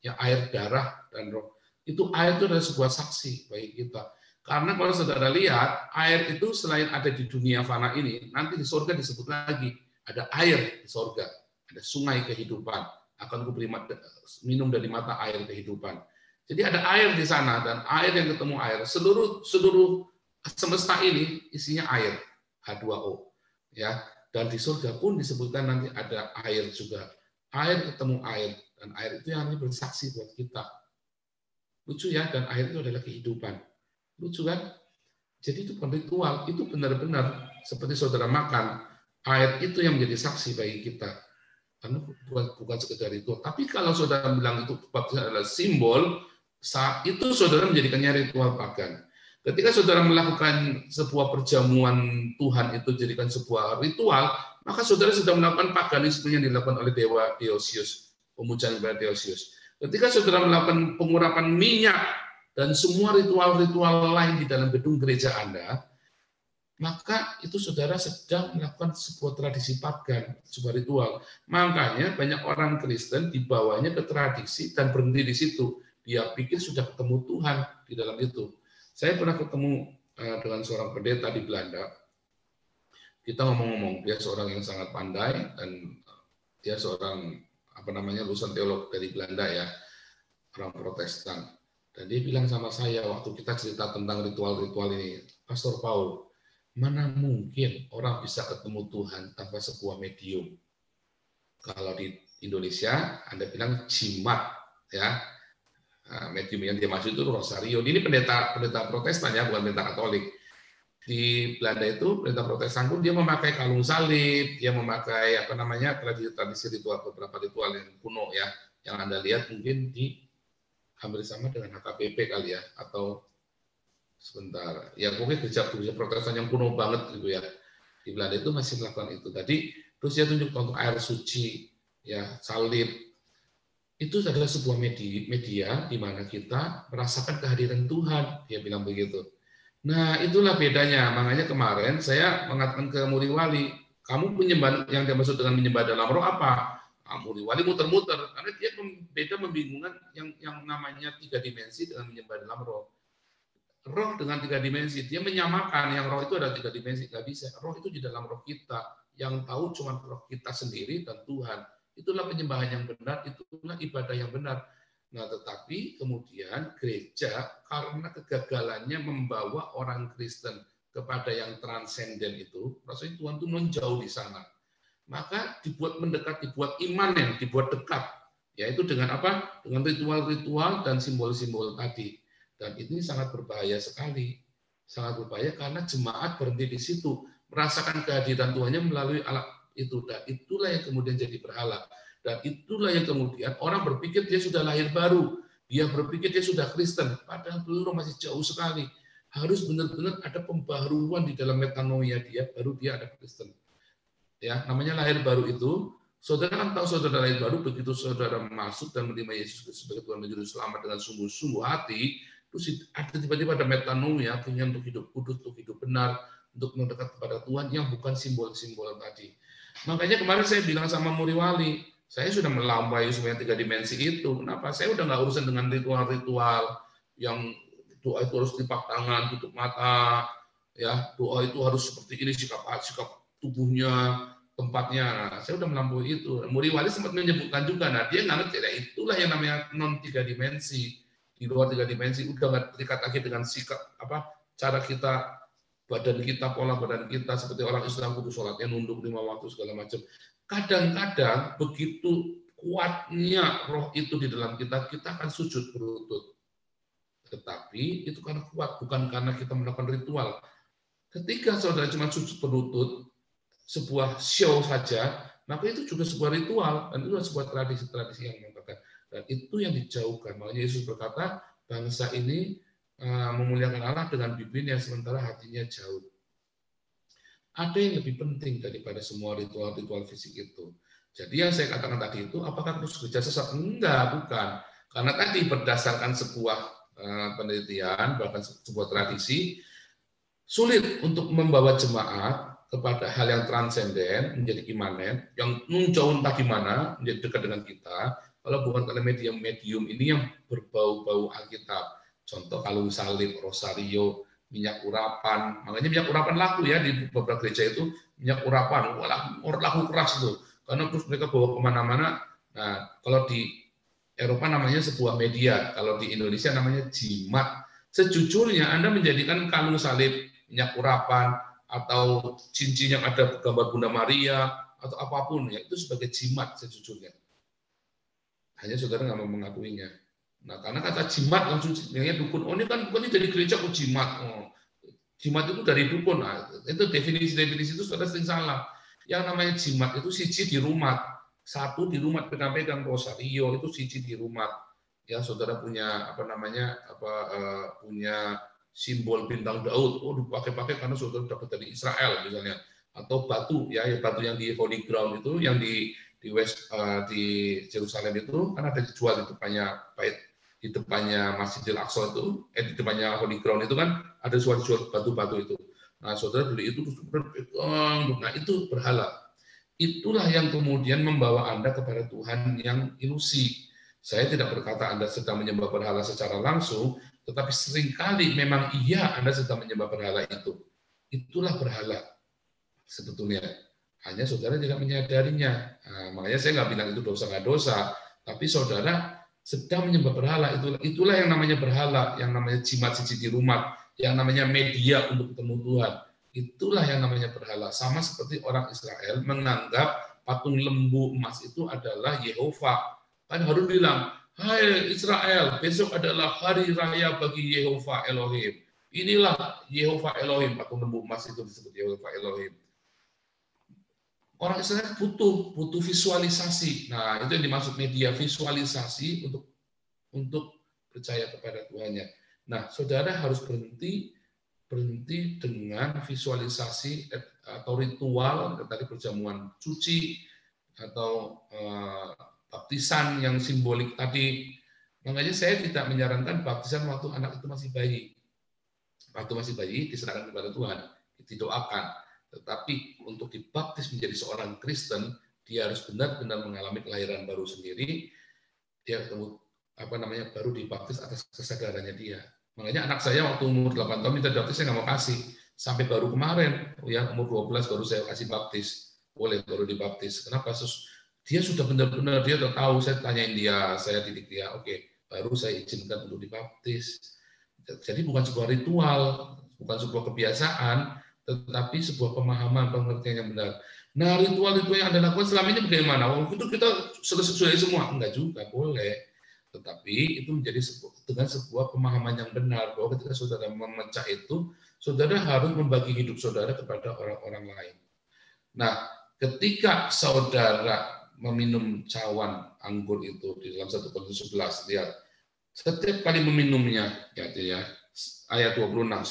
ya, air, darah, dan roh. Itu air itu adalah sebuah saksi bagi kita. Karena kalau saudara lihat, air itu selain ada di dunia fana ini, nanti di surga disebut lagi, ada air di surga, ada sungai kehidupan, akan kuberi minum dari mata air kehidupan. Jadi ada air di sana, dan air yang ketemu air, seluruh semesta ini isinya air, H2O. Ya, dan di surga pun disebutkan nanti ada air juga. Air ketemu air, dan air itu yang nanti bersaksi buat kita. Lucu ya, dan air itu adalah kehidupan. Lucu kan? Jadi itu bukan ritual, itu benar-benar seperti saudara makan, air itu yang menjadi saksi bagi kita. Karena bukan sekedar ritual. Tapi kalau saudara bilang itu baptisan adalah simbol, saat itu saudara menjadikannya ritual pagan. Ketika saudara melakukan sebuah perjamuan Tuhan itu jadikan sebuah ritual, maka saudara sudah melakukan paganisme yang dilakukan oleh dewa Dionysius, pemujaan kepada Dionysius. Ketika saudara melakukan pengurapan minyak dan semua ritual-ritual lain di dalam gedung gereja Anda, maka itu saudara sedang melakukan sebuah tradisi pagan, sebuah ritual. Makanya banyak orang Kristen dibawanya ke tradisi dan berhenti di situ. Dia pikir sudah ketemu Tuhan di dalam itu. Saya pernah ketemu dengan seorang pendeta di Belanda. Kita ngomong-ngomong, dia seorang yang sangat pandai dan dia seorang lulusan teolog dari Belanda ya, orang Protestan. Dan dia bilang sama saya waktu kita cerita tentang ritual-ritual ini, Pastor Paul, mana mungkin orang bisa ketemu Tuhan tanpa sebuah medium? Kalau di Indonesia, Anda bilang jimat, ya. Medium yang dia maksud itu rosario. Ini pendeta Protestan ya, bukan pendeta Katolik. Di Belanda itu pendeta Protestan pun dia memakai kalung salib, dia memakai tradisi ritual, beberapa ritual yang kuno ya, yang Anda lihat mungkin di hampir sama dengan HKBP kali ya, atau sebentar ya, pokoknya gereja Protestan yang kuno banget gitu ya. Di Belanda itu masih melakukan itu. Tadi terus dia tunjuk contoh air suci ya, salib. Itu adalah sebuah media di mana kita merasakan kehadiran Tuhan, dia bilang begitu. Nah, itulah bedanya. Makanya kemarin saya mengatakan ke Muriwali, kamu menyembah yang dia maksud dengan menyembah dalam roh apa? Muriwali muter-muter karena dia beda membingungkan yang namanya 3 dimensi dengan menyembah dalam roh. Roh dengan 3 dimensi, dia menyamakan yang roh itu ada 3 dimensi, nggak bisa. Roh itu di dalam roh kita, yang tahu cuma roh kita sendiri dan Tuhan. Itulah penyembahan yang benar, itulah ibadah yang benar. Nah, tetapi kemudian gereja karena kegagalannya membawa orang Kristen kepada yang transenden itu, rasanya Tuhan itu menjauh di sana. Maka dibuat mendekat, dibuat imanen, dibuat dekat. Yaitu dengan apa? Dengan ritual-ritual dan simbol-simbol tadi. Dan ini sangat berbahaya sekali. Sangat berbahaya karena jemaat berhenti di situ. Merasakan kehadiran Tuhannya melalui alat itu, dan itulah yang kemudian jadi berhala, dan itulah yang kemudian orang berpikir dia sudah lahir baru, dia berpikir dia sudah Kristen, padahal belum, masih jauh sekali. Harus benar-benar ada pembaharuan di dalam metanoia dia, baru dia ada Kristen. Ya, namanya lahir baru itu, saudara kan tahu saudara lahir baru begitu saudara masuk dan menerima Yesus sebagai Tuhan dan Juru Selamat dengan sungguh-sungguh hati, terus ada tiba-tiba ada metanoia, punya untuk hidup kudus, untuk hidup benar, untuk mendekat kepada Tuhan yang bukan simbol-simbol tadi. Makanya kemarin saya bilang sama Muriwali, saya sudah melampaui semua 3 dimensi itu. Kenapa? Saya udah nggak urusan dengan ritual-ritual yang doa itu harus lipat tangan, tutup mata, ya doa itu harus seperti ini, sikap tubuhnya, tempatnya. Nah, saya udah melampaui itu. Muriwali sempat menyebutkan juga, nah dia nggak ngerti, itulah yang namanya non 3 dimensi. Di luar 3 dimensi udah nggak terikat lagi dengan sikap cara kita, badan kita, pola badan kita, seperti orang Islam kudu sholatnya nunduk 5 waktu segala macam. Kadang-kadang begitu kuatnya roh itu di dalam kita, kita akan sujud berlutut. Tetapi itu karena kuat, bukan karena kita melakukan ritual. Ketika saudara cuma sujud berlutut, sebuah show saja, maka itu juga sebuah ritual, dan itu sebuah tradisi-tradisi yang mengatakan. Dan itu yang dijauhkan. Makanya Yesus berkata, bangsa ini memuliakan Allah dengan bibirnya sementara hatinya jauh. Ada yang lebih penting daripada semua ritual-ritual fisik itu. Jadi yang saya katakan tadi itu, apakah terus gereja sesat? Enggak, bukan. Karena tadi berdasarkan sebuah penelitian, bahkan sebuah tradisi, sulit untuk membawa jemaat kepada hal yang transenden, menjadi imanen, yang jauh entah gimana, menjadi dekat dengan kita, kalau bukan karena medium-medium ini yang berbau-bau Alkitab. Contoh kalung salib, rosario, minyak urapan. Makanya minyak urapan laku ya di beberapa gereja itu, minyak urapan, laku keras tuh. Karena terus mereka bawa kemana-mana. Nah, kalau di Eropa namanya sebuah media, kalau di Indonesia namanya jimat. Sejujurnya Anda menjadikan kalung salib, minyak urapan, atau cincin yang ada gambar Bunda Maria, atau apapun, ya itu sebagai jimat sejujurnya. Hanya saudara nggak mau mengakuinya. Nah, karena kata jimat langsung dukun, oh ini kan bukan dari gereja kok jimat. Oh, Jimat itu dari dukun. Nah, itu definisi itu sudah sering salah. Yang namanya jimat itu siji di rumah, satu di rumah pegang-pegang rosario itu siji di rumah. Ya, saudara punya punya simbol bintang Daud, dipakai-pakai karena saudara dapat dari Israel misalnya, atau batu batu yang di holy ground itu, yang di Yerusalem itu kan ada dijual di depannya Masjidil Aqsa itu, di depannya holy ground itu kan ada jual batu-batu itu. Nah, saudara beli itu, nah itu berhala. Itulah yang kemudian membawa Anda kepada Tuhan yang ilusi. Saya tidak berkata Anda sedang menyembah berhala secara langsung, tetapi seringkali memang iya Anda sedang menyembah berhala itu. Itulah berhala sebetulnya. Hanya saudara tidak menyadarinya. Nah, makanya saya nggak bilang itu dosa nggak dosa, tapi saudara sedang menyembah berhala. Itulah yang namanya berhala, yang namanya jimat siji di rumah, yang namanya media untuk ketemu Tuhan. Itulah yang namanya berhala. Sama seperti orang Israel menganggap patung lembu emas itu adalah Yehova. Kan Harun bilang, hai Israel, besok adalah hari raya bagi Yehova Elohim. Inilah Yehova Elohim, patung lembu emas itu disebut Yehova Elohim. Orang Israel butuh visualisasi. Nah, itu yang dimaksud media, visualisasi untuk percaya kepada Tuhannya. Nah, saudara harus berhenti dengan visualisasi atau ritual tadi perjamuan suci atau baptisan yang simbolik tadi. Makanya saya tidak menyarankan baptisan waktu anak itu masih bayi. Waktu masih bayi diserahkan kepada Tuhan, didoakan. Tetapi untuk dibaptis menjadi seorang Kristen, dia harus benar-benar mengalami kelahiran baru sendiri. Dia baru dibaptis atas kesadarannya dia. Makanya anak saya waktu umur 8 tahun minta baptis, saya nggak mau kasih. Sampai baru kemarin, umur 12 baru saya kasih baptis. Boleh baru dibaptis. Kenapa? Dia sudah benar-benar, dia sudah tahu, saya tanyain dia, saya didik dia, oke, baru saya izinkan untuk dibaptis. Jadi bukan sebuah ritual, bukan sebuah kebiasaan, tetapi sebuah pemahaman, pengertian yang benar. Nah, ritual-ritual yang Anda lakukan selama ini bagaimana? Itu kita sesuai semua? Enggak juga, boleh. Tetapi itu menjadi dengan sebuah pemahaman yang benar, bahwa ketika saudara memecah itu, saudara harus membagi hidup saudara kepada orang-orang lain. Nah, ketika saudara meminum cawan anggur itu di dalam 1 Korintus 11, lihat, setiap kali meminumnya, ayat 26,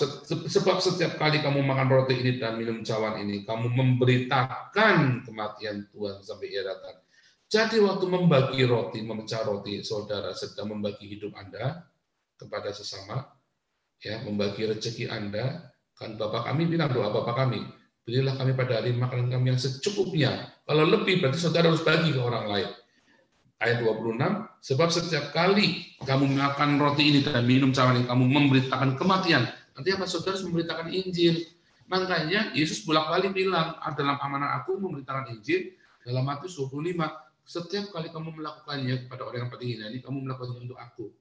sebab setiap kali kamu makan roti ini dan minum cawan ini, kamu memberitakan kematian Tuhan sampai ia datang. Jadi waktu membagi roti, memecah roti, saudara sedang membagi hidup Anda kepada sesama, membagi rezeki Anda. Kan Bapak kami bilang, doa Bapak kami, berilah kami pada hari makanan kami yang secukupnya. Kalau lebih, berarti saudara harus bagi ke orang lain. Ayat 26, sebab setiap kali kamu makan roti ini dan minum cawan ini, kamu memberitakan kematian. Nanti apa? Saudara harus memberitakan Injil. Makanya Yesus bolak-balik bilang, dalam amanah aku memberitakan Injil, dalam Matius 25, setiap kali kamu melakukannya kepada orang yang paling hina ini, kamu melakukannya untuk aku.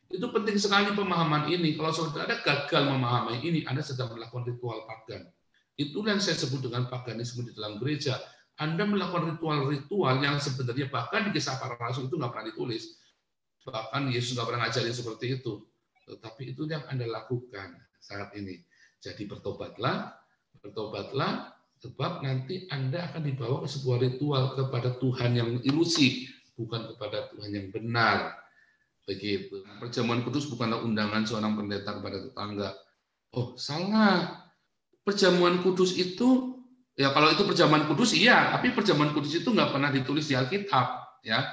Itu penting sekali pemahaman ini. Kalau saudara gagal memahami ini, Anda sedang melakukan ritual pagan. Itulah yang saya sebut dengan paganisme di dalam gereja. Anda melakukan ritual-ritual yang sebenarnya bahkan di kisah para rasul itu nggak pernah ditulis. Bahkan Yesus nggak pernah ngajarin seperti itu. Tetapi itu yang Anda lakukan saat ini. Jadi bertobatlah, sebab nanti Anda akan dibawa ke sebuah ritual kepada Tuhan yang ilusi, bukan kepada Tuhan yang benar. Begitu. Perjamuan kudus bukanlah undangan seorang pendeta kepada tetangga. Oh, salah. Perjamuan kudus itu, ya kalau itu perjamuan kudus iya, tapi perjamuan kudus itu nggak pernah ditulis di Alkitab, ya.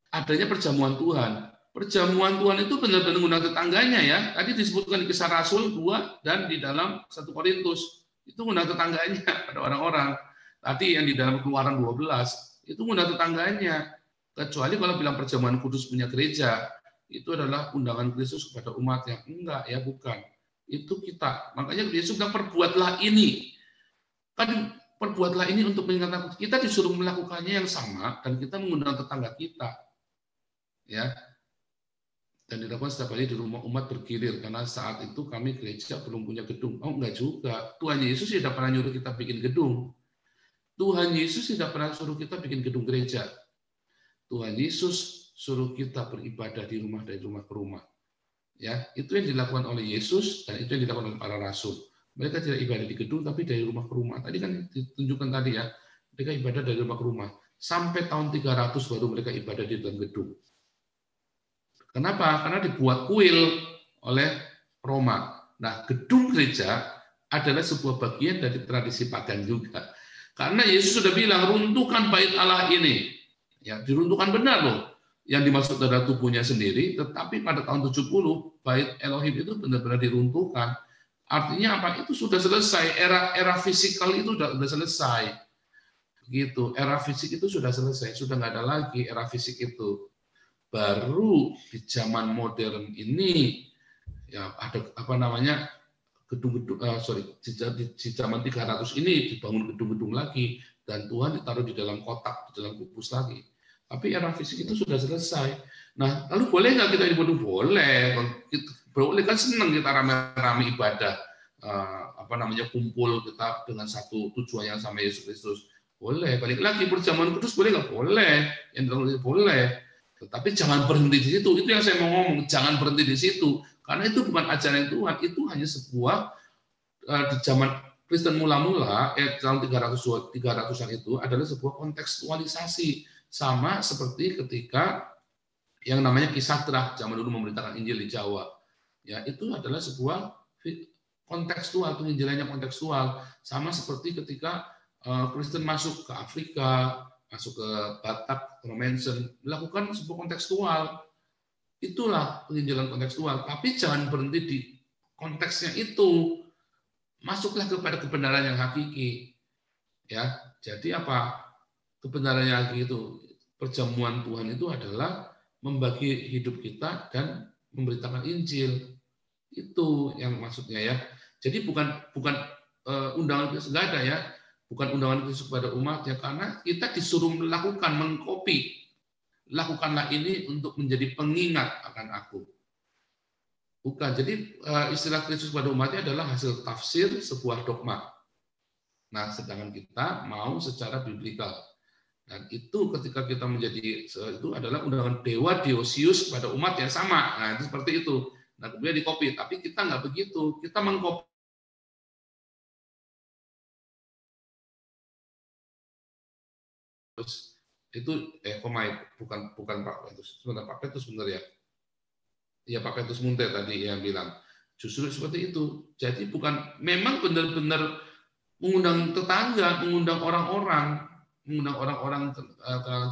Adanya perjamuan Tuhan. Perjamuan Tuhan itu benar-benar mengundang tetangganya, ya. Tadi disebutkan di Kisah Rasul 2 dan di dalam 1 Korintus itu mengundang tetangganya pada orang-orang. Tadi yang di dalam Keluaran 12 itu mengundang tetangganya. Kecuali kalau bilang perjamuan kudus punya gereja, itu adalah undangan Kristus kepada umatnya. Enggak, ya bukan. Itu kita. Makanya Yesus bilang perbuatlah ini. Kan perbuatlah ini untuk mengingatkan kita, disuruh melakukannya yang sama dan kita mengundang tetangga kita. Ya. Dan dilakukan setiap hari di rumah umat bergilir karena saat itu kami gereja belum punya gedung. Oh, enggak juga. Tuhan Yesus tidak pernah nyuruh kita bikin gedung. Tuhan Yesus tidak pernah suruh kita bikin gedung gereja. Tuhan Yesus suruh kita beribadah di rumah, dari rumah ke rumah. Ya, itu yang dilakukan oleh Yesus dan itu yang dilakukan oleh para rasul. Mereka tidak ibadah di gedung, tapi dari rumah ke rumah. Tadi kan ditunjukkan tadi ya, mereka ibadah dari rumah ke rumah. Sampai tahun 300 baru mereka ibadah di dalam gedung. Kenapa? Karena dibuat kuil oleh Roma. Nah, gedung gereja adalah sebuah bagian dari tradisi pagan juga. Karena Yesus sudah bilang, runtuhkan bait Allah ini. Ya, diruntuhkan benar loh. Yang dimaksud adalah tubuhnya sendiri, tetapi pada tahun 70, bait Elohim itu benar-benar diruntuhkan. Artinya apa? Itu sudah selesai. Era fisikal itu sudah selesai. Gitu. Era fisik itu sudah selesai. Sudah nggak ada lagi era fisik itu. Baru di zaman modern ini, ya ada apa namanya, gedung-gedung, di zaman 300 ini dibangun gedung-gedung lagi, dan Tuhan ditaruh di dalam kotak, di dalam kubus lagi. Tapi era fisik itu sudah selesai. Nah, lalu boleh nggak kita ibadah? Boleh kan, senang kita rame-rame ibadah, kumpul kita dengan satu tujuan yang sama, Yesus Kristus. Boleh. Balik lagi, perjamuan kudus boleh nggak? Boleh. Yang boleh. Tetapi jangan berhenti di situ. Itu yang saya mau ngomong. Jangan berhenti di situ. Karena itu bukan ajaran Tuhan. Itu hanya sebuah, di zaman Kristen mula-mula, tahun 300-an itu adalah sebuah kontekstualisasi. Sama seperti ketika yang namanya Kisah Terah, zaman dulu memberitakan Injil di Jawa. Ya, itu adalah sebuah kontekstual, penginjilannya kontekstual. Sama seperti ketika Kristen masuk ke Afrika, masuk ke Batak, Romansen, melakukan sebuah kontekstual. Itulah penginjilan kontekstual. Tapi jangan berhenti di konteksnya itu. Masuklah kepada kebenaran yang hakiki. Ya, jadi apa? Kebenaran yang hakiki itu, perjamuan Tuhan itu adalah membagi hidup kita dan memberitakan Injil. Itu yang maksudnya ya. Jadi bukan undangan Kristus, enggak ada ya. Bukan undangan Kristus kepada umatnya, karena kita disuruh melakukan, mengkopi. Lakukanlah ini untuk menjadi pengingat akan aku. Bukan. Jadi istilah Kristus kepada umatnya adalah hasil tafsir sebuah dogma. Nah, sedangkan kita mau secara biblikal. Dan itu ketika kita menjadi, itu adalah undangan Dewa Dionysius kepada umat yang sama. Nah, itu seperti itu. Nah, kemudian dikopi. Tapi kita nggak begitu. Kita mengkopi. Itu bukan Pak Petrus. Sebentar, Pak Petrus benar ya. Ya, Pak Petrus Munte tadi yang bilang. Justru seperti itu. Jadi memang benar-benar mengundang tetangga, mengundang orang-orang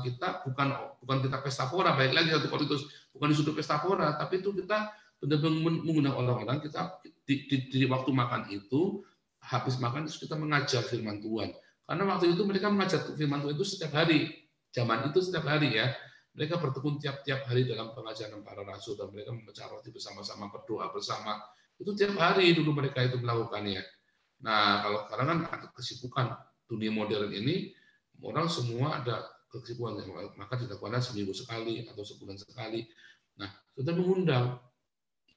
kita, bukan kita pesta pora. Baik lagi 1 Korintus, bukan di sudut pesta pora, tapi itu kita benar-benar mengundang orang-orang. Kita di waktu makan itu, habis makan terus kita mengajar firman Tuhan. Karena waktu itu mereka mengajar firman Tuhan itu setiap hari. Zaman itu setiap hari ya. Mereka bertekun tiap-tiap hari dalam pengajaran para rasul, dan mereka memecah roti bersama-sama, berdoa bersama. Itu tiap hari dulu mereka itu melakukannya. Nah, kalau sekarang kan ada kesibukan dunia modern ini, orang semua ada kesibukan, maka dilakukan seminggu sekali atau sebulan sekali. Nah, sudah mengundang.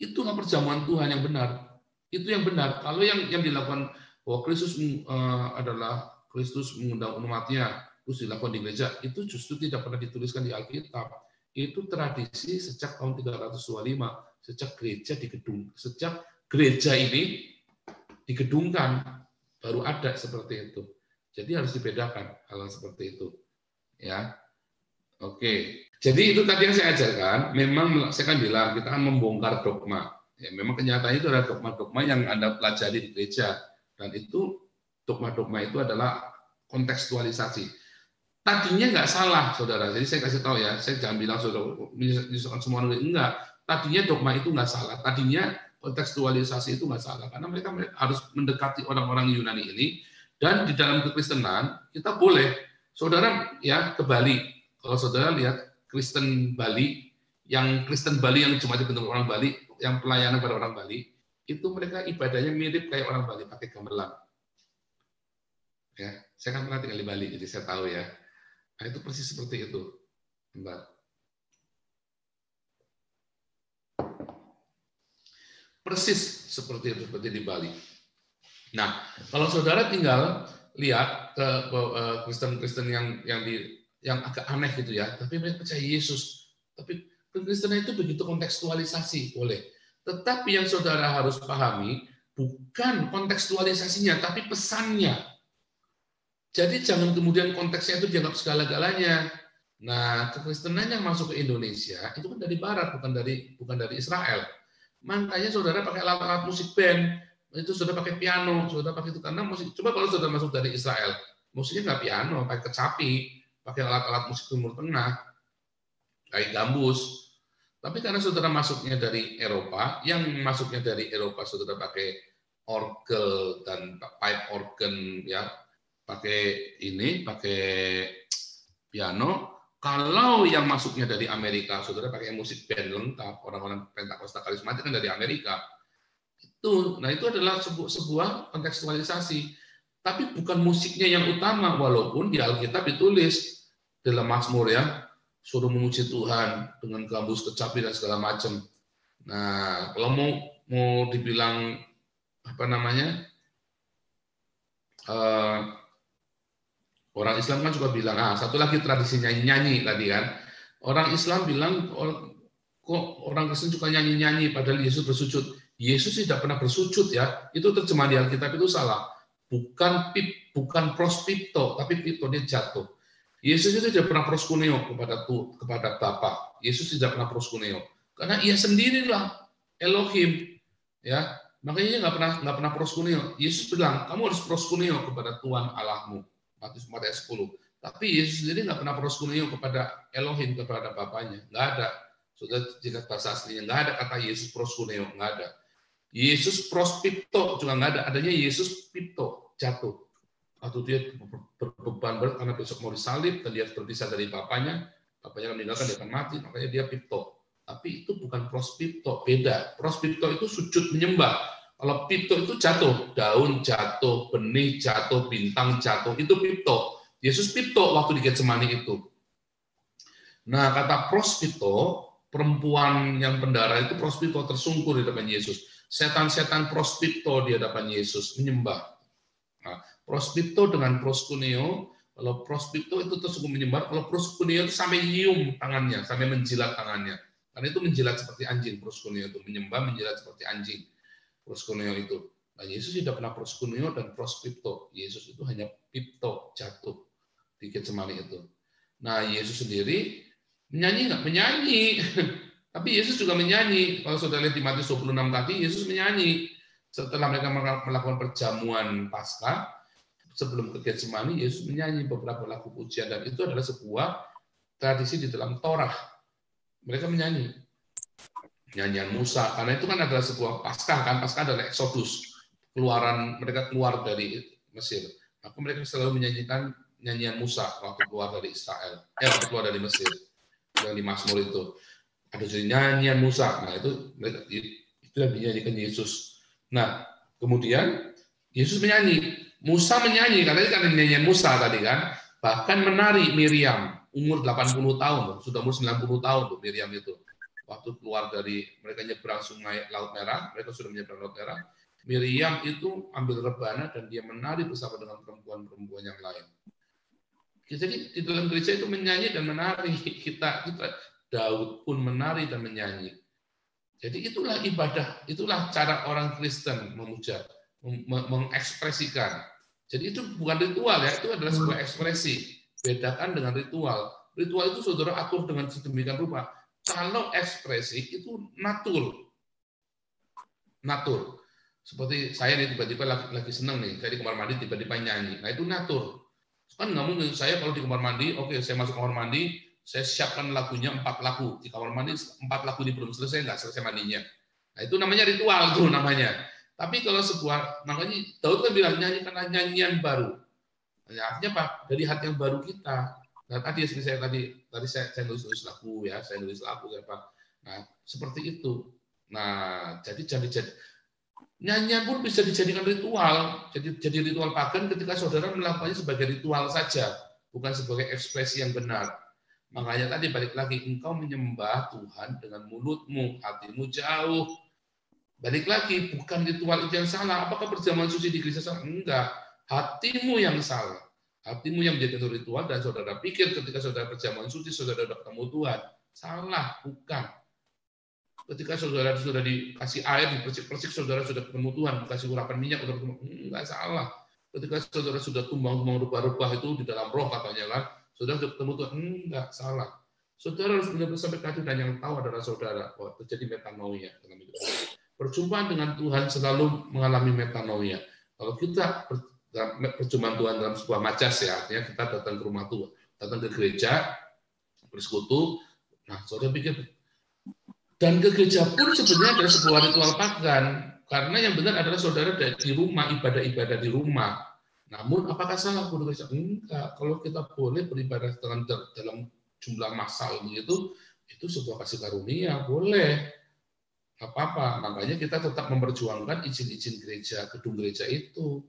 Itulah perjamuan Tuhan yang benar. Itu yang benar. Kalau yang dilakukan bahwa Kristus adalah Kristus mengundang umatnya, terus dilakukan di gereja, itu justru tidak pernah dituliskan di Alkitab. Itu tradisi sejak tahun 325, sejak gereja digedung, sejak gereja ini digedungkan, baru ada seperti itu. Jadi harus dibedakan hal seperti itu. Ya. Oke. Jadi itu tadi yang saya ajarkan, memang saya kan bilang kita akan membongkar dogma. Ya, memang kenyataannya itu adalah dogma-dogma yang Anda pelajari di gereja, dan itu dogma-dogma itu adalah kontekstualisasi. Tadinya nggak salah, saudara. Jadi saya kasih tahu ya, saya jangan bilang saudara misalkan semua orang enggak. Tadinya dogma itu nggak salah. Tadinya kontekstualisasi itu nggak salah, karena mereka harus mendekati orang-orang Yunani ini. Dan di dalam kekristenan kita boleh, saudara ya, ke Bali. Kalau saudara lihat Kristen Bali yang cuma dibentuk orang Bali, yang pelayanan pada orang Bali, itu mereka ibadahnya mirip kayak orang Bali, pakai gamelan. Ya, saya kan pernah tinggal di Bali, jadi saya tahu ya. Nah, itu persis seperti itu. Bentar. Persis seperti di Bali. Nah, kalau saudara tinggal lihat ke Kristen-Kristen yang agak aneh gitu ya, tapi mereka percaya Yesus. Tapi Kristen itu begitu kontekstualisasi, boleh. Tetapi yang saudara harus pahami, bukan kontekstualisasinya, tapi pesannya. Jadi jangan kemudian konteksnya itu dianggap segala-galanya. Nah, kekristenan yang masuk ke Indonesia itu kan dari Barat, bukan dari Israel. Makanya saudara pakai alat-alat musik band, itu saudara pakai piano, saudara pakai itu karena musik. Coba kalau saudara masuk dari Israel, musiknya nggak piano, pakai kecapi, pakai alat-alat musik Timur Tengah, kayak gambus. Tapi karena saudara masuknya dari Eropa, yang masuknya dari Eropa saudara pakai orgel dan pipe organ, ya, pakai piano. Kalau yang masuknya dari Amerika, saudara pakai musik band lengkap, orang-orang Pentakosta karismatik kan dari Amerika. Nah itu adalah sebuah kontekstualisasi. Tapi bukan musiknya yang utama, walaupun di Alkitab ditulis dalam Mazmur, ya, suruh memuji Tuhan dengan gambus, kecapi dan segala macam. Nah, kalau mau dibilang apa namanya, orang Islam kan juga bilang, satu lagi tradisi nyanyi-nyanyi tadi kan. Orang Islam bilang, kok orang Kristen suka nyanyi-nyanyi, padahal Yesus bersujud. Yesus tidak pernah bersujud, ya. Itu terjemahan di Alkitab itu salah. Bukan prospipto, tapi pipto, dia jatuh. Yesus itu tidak pernah proskuneo kepada Bapa. Yesus tidak pernah proskuneo. Karena ia sendirilah Elohim, ya. Makanya dia nggak pernah proskuneo. Yesus bilang, kamu harus proskuneo kepada Tuhan Allahmu. Matius 4 ayat 10. Tapi Yesus sendiri nggak pernah proskuneo kepada Elohim, kepada Bapaknya. Nggak ada. Sudah jika bahasa aslinya, nggak ada kata Yesus proskuneo, nggak ada. Yesus prospipto juga nggak ada. Adanya Yesus pipto, jatuh. Atau dia berbeban berat karena besok mau disalib, dan dia berpisah dari Bapaknya meninggalkan, dia akan mati, makanya dia pipto. Tapi itu bukan prospipto, beda. Prospipto itu sujud menyembah. Kalau pipto itu jatuh, daun jatuh, benih jatuh, bintang jatuh, itu pipto. Yesus pipto waktu di Getsemani itu. Nah, kata prospipto, perempuan yang pendara itu prospipto, tersungkur di depan Yesus. Setan-setan prospipto di hadapan Yesus, menyembah. Nah, prospipto dengan proskuneo, kalau prospipto itu tersungkur menyembah, kalau proskuneo itu sampai nyium tangannya, sampai menjilat tangannya. Karena itu menjilat seperti anjing, proskuneo itu menyembah, menjilat seperti anjing. Proskuneo itu. Nah, Yesus tidak pernah proskuneo dan prospipto. Yesus itu hanya pipto, jatuh di Getsemani itu. Nah, Yesus sendiri menyanyi nggak? Menyanyi. Tapi Yesus juga menyanyi. Kalau saudara lihat di Matius 26 tadi, Yesus menyanyi. Setelah mereka melakukan perjamuan Paskah, sebelum ke Getsemani, Yesus menyanyi beberapa lagu pujian. Dan itu adalah sebuah tradisi di dalam Torah. Mereka menyanyi. Nyanyian Musa, karena itu kan adalah sebuah Paskah, kan? Paskah adalah Exodus, keluaran mereka keluar dari Mesir. Maka mereka selalu menyanyikan nyanyian Musa waktu keluar dari Israel, waktu keluar dari Mesir, yang di Mazmur itu ada jadi nyanyian Musa. Nah itu yang dinyanyikan Yesus. Nah kemudian Yesus menyanyi, Musa menyanyi, karena nyanyian Musa tadi kan, bahkan menari Miriam, umur 80 tahun, sudah umur 90 tahun tuh Miriam itu. Waktu keluar dari mereka nyebrang sungai Laut Merah, mereka sudah menyeberang Laut Merah, Miriam itu ambil rebana dan dia menari bersama dengan perempuan-perempuan yang lain. Jadi di dalam gereja itu menyanyi dan menari, kita Daud pun menari dan menyanyi. Jadi itulah ibadah, itulah cara orang Kristen memuja, mengekspresikan. Jadi itu bukan ritual, ya, itu adalah sebuah ekspresi. Bedakan dengan ritual. Ritual itu saudara atur dengan sedemikian rupa. Kalau ekspresi itu natur. Seperti saya nih tiba-tiba lagi seneng nih, saya di kamar mandi tiba-tiba nyanyi. Nah itu natur. Kan nggak mungkin saya kalau di kamar mandi, oke, saya masuk kamar mandi, saya siapkan lagunya 4 lagu. Di kamar mandi 4 lagu ini belum selesai, nggak selesai mandinya. Nah itu namanya ritual tuh namanya. Tapi kalau makanya Daud kan bilang nyanyikanlah nyanyian baru. Nah, artinya apa? Dari hati yang baru kita. Nah, tadi saya nulis lagu, ya, saya nulis lagu ya Pak. Nah, seperti itu. Nah, jadi nyanyian pun bisa dijadikan ritual. Jadi ritual pagan ketika saudara melakukannya sebagai ritual saja, bukan sebagai ekspresi yang benar. Makanya tadi balik lagi, engkau menyembah Tuhan dengan mulutmu, hatimu jauh. Balik lagi, bukan ritual itu yang salah. Apakah perjamuan suci di gereja salah? Enggak. Hatimu yang salah. Hatimu yang menjadi ritual, dan saudara pikir ketika saudara perjamuan suci, saudara sudah ketemu Tuhan. Salah, bukan. Ketika saudara sudah dikasih air, dipercik-percik, saudara sudah ketemu Tuhan, dikasih urapan minyak, enggak salah. Ketika saudara sudah tumbang-tumbang rubah-rubah itu di dalam roh katanya kan, saudara sudah ketemu Tuhan, enggak salah. Saudara harus benar-benar sampai ke hati, dan yang tahu adalah saudara bahwa terjadi metanoia dalam hidup. Perjumpaan dengan Tuhan selalu mengalami metanoia. Kalau kita perjumpaan Tuhan dalam sebuah majas, ya, artinya kita datang ke rumah Tuhan, datang ke gereja, bersekutu, nah saudara pikir, dan ke gereja pun sebenarnya adalah sebuah ritual pagan, karena yang benar adalah saudara di rumah, ibadah-ibadah di rumah. Namun apakah salah guru gereja? Enggak. Kalau kita boleh beribadah dalam jumlah massal begitu, itu sebuah kasih karunia, boleh. Nggak apa-apa. Makanya kita tetap memperjuangkan izin-izin gereja, gedung gereja itu.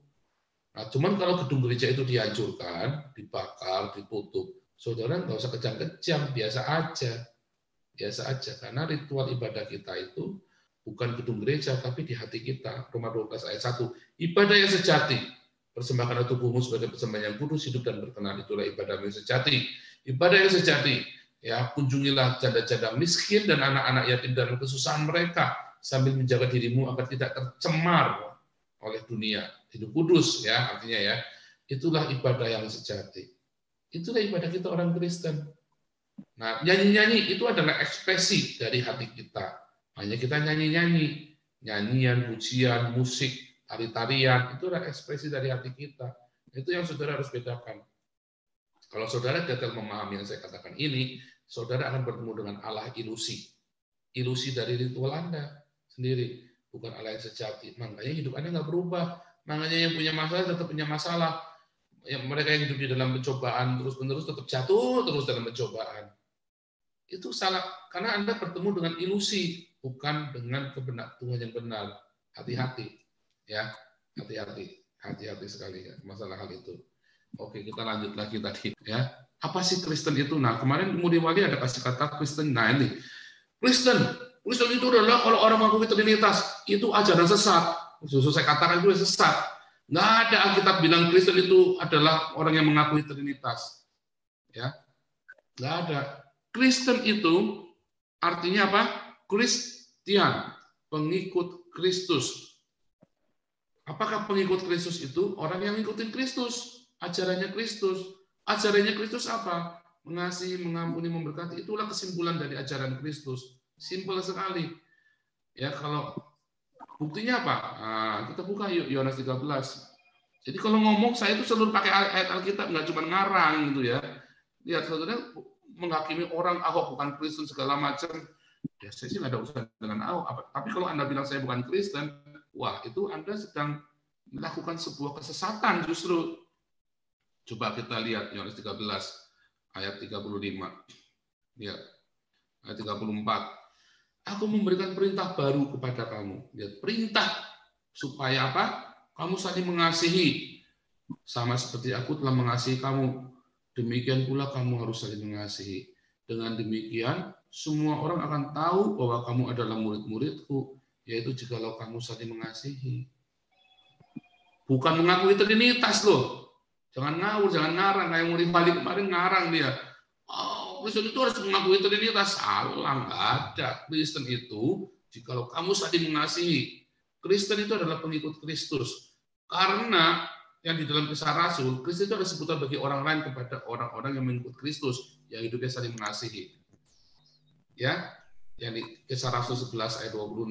Nah, cuman kalau gedung gereja itu dihancurkan, dibakar, ditutup, saudara nggak usah kejam-kejam, biasa aja. Biasa aja, karena ritual ibadah kita itu bukan gedung gereja, tapi di hati kita. Roma 12 ayat 1. Ibadah yang sejati. Persembahkan tubuhmu sebagai persembahan yang kudus, hidup dan berkenan. Itulah ibadah yang sejati. Ibadah yang sejati. Ya, kunjungilah janda-janda miskin dan anak-anak yatim dalam kesusahan mereka, sambil menjaga dirimu agar tidak tercemar oleh dunia. Hidup kudus, ya, artinya ya. Itulah ibadah yang sejati. Itulah ibadah kita orang Kristen. Nah, nyanyi-nyanyi itu adalah ekspresi dari hati kita. Hanya kita nyanyi-nyanyi, nyanyian, pujian, musik, tari-tarian, itu adalah ekspresi dari hati kita. Itu yang saudara harus bedakan. Kalau saudara gagal memahami yang saya katakan ini, saudara akan bertemu dengan Allah ilusi. Ilusi dari ritual Anda sendiri, bukan Allah yang sejati. Makanya hidup Anda nggak berubah. Makanya yang punya masalah tetap punya masalah. Mereka yang hidup di dalam pencobaan terus-menerus tetap jatuh terus dalam pencobaan. Itu salah, karena Anda bertemu dengan ilusi, bukan dengan kebenaran Tuhan yang benar. Hati-hati, ya, hati-hati sekali ya, masalah hal itu. Oke, kita lanjut lagi tadi, ya. Apa sih Kristen itu? Nah, kemarin Mudi Wali ada kasih kata Kristen. Nah ini, Kristen itu adalah kalau orang mengakui Trinitas, itu ajaran sesat. Justru saya katakan itu sesat. Nggak ada Alkitab bilang Kristen itu adalah orang yang mengakui Trinitas. Ya, nggak ada. Kristen itu artinya apa? Kristian, pengikut Kristus. Apakah pengikut Kristus itu orang yang mengikuti Kristus? Ajarannya Kristus. Ajarannya Kristus apa? Mengasihi, mengampuni, memberkati. Itulah kesimpulan dari ajaran Kristus. Simpel sekali. Ya, kalau buktinya apa? Nah, kita buka yuk Yohanes 13. Jadi kalau ngomong saya itu selalu pakai ayat Alkitab, nggak cuma ngarang gitu ya. Lihat saudara menghakimi orang Ahok bukan Kristen segala macam. Ya saya sih nggak ada urusan dengan Ahok. Tapi kalau Anda bilang saya bukan Kristen, wah itu Anda sedang melakukan sebuah kesesatan justru. Coba kita lihat Yohanes 13 ayat 35. Lihat ayat 34. Aku memberikan perintah baru kepada kamu. Lihat, perintah supaya apa? Kamu saling mengasihi. Sama seperti aku telah mengasihi kamu. Demikian pula kamu harus saling mengasihi. Dengan demikian, semua orang akan tahu bahwa kamu adalah murid-muridku, yaitu jikalau kamu saling mengasihi. Bukan mengakui Trinitas loh. Jangan ngawur, jangan ngarang. Kayak murid balik kemarin ngarang dia. Kristen itu harus mengakui Trinitas. Salah, nggak ada. Kristen itu, jikalau kamu saling mengasihi. Kristen itu adalah pengikut Kristus. Karena yang di dalam Kisah Rasul, Kristen itu ada sebutan bagi orang lain kepada orang-orang yang mengikut Kristus, yang hidupnya saling mengasihi. Ya, yang di Kisah Rasul 11 ayat 26,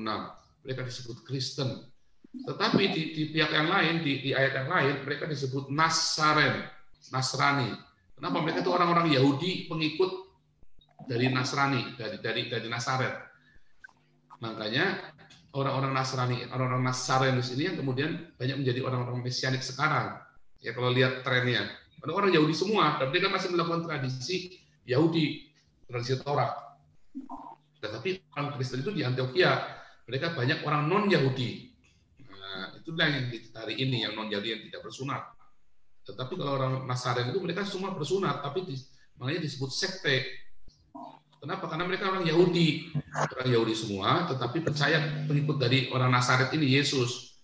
mereka disebut Kristen. Tetapi di pihak yang lain, di ayat yang lain, mereka disebut Nasrani. Kenapa? Mereka itu orang-orang Yahudi pengikut dari Nasrani, dari Nasaret. Makanya orang-orang Nasarenis ini yang kemudian banyak menjadi orang-orang Mesianik sekarang. Ya kalau lihat trennya, orang Yahudi semua, dan mereka masih melakukan tradisi Yahudi, tradisi Torah. Tetapi orang Kristen itu di Antioquia, mereka banyak orang non-Yahudi. Nah, itulah yang hari ini yang non-Yahudi yang tidak bersunat. Tetapi kalau orang Nasaren itu mereka semua bersunat, tapi makanya disebut sekte. Kenapa? Karena mereka orang Yahudi semua, tetapi percaya pengikut dari orang Nasaret ini Yesus.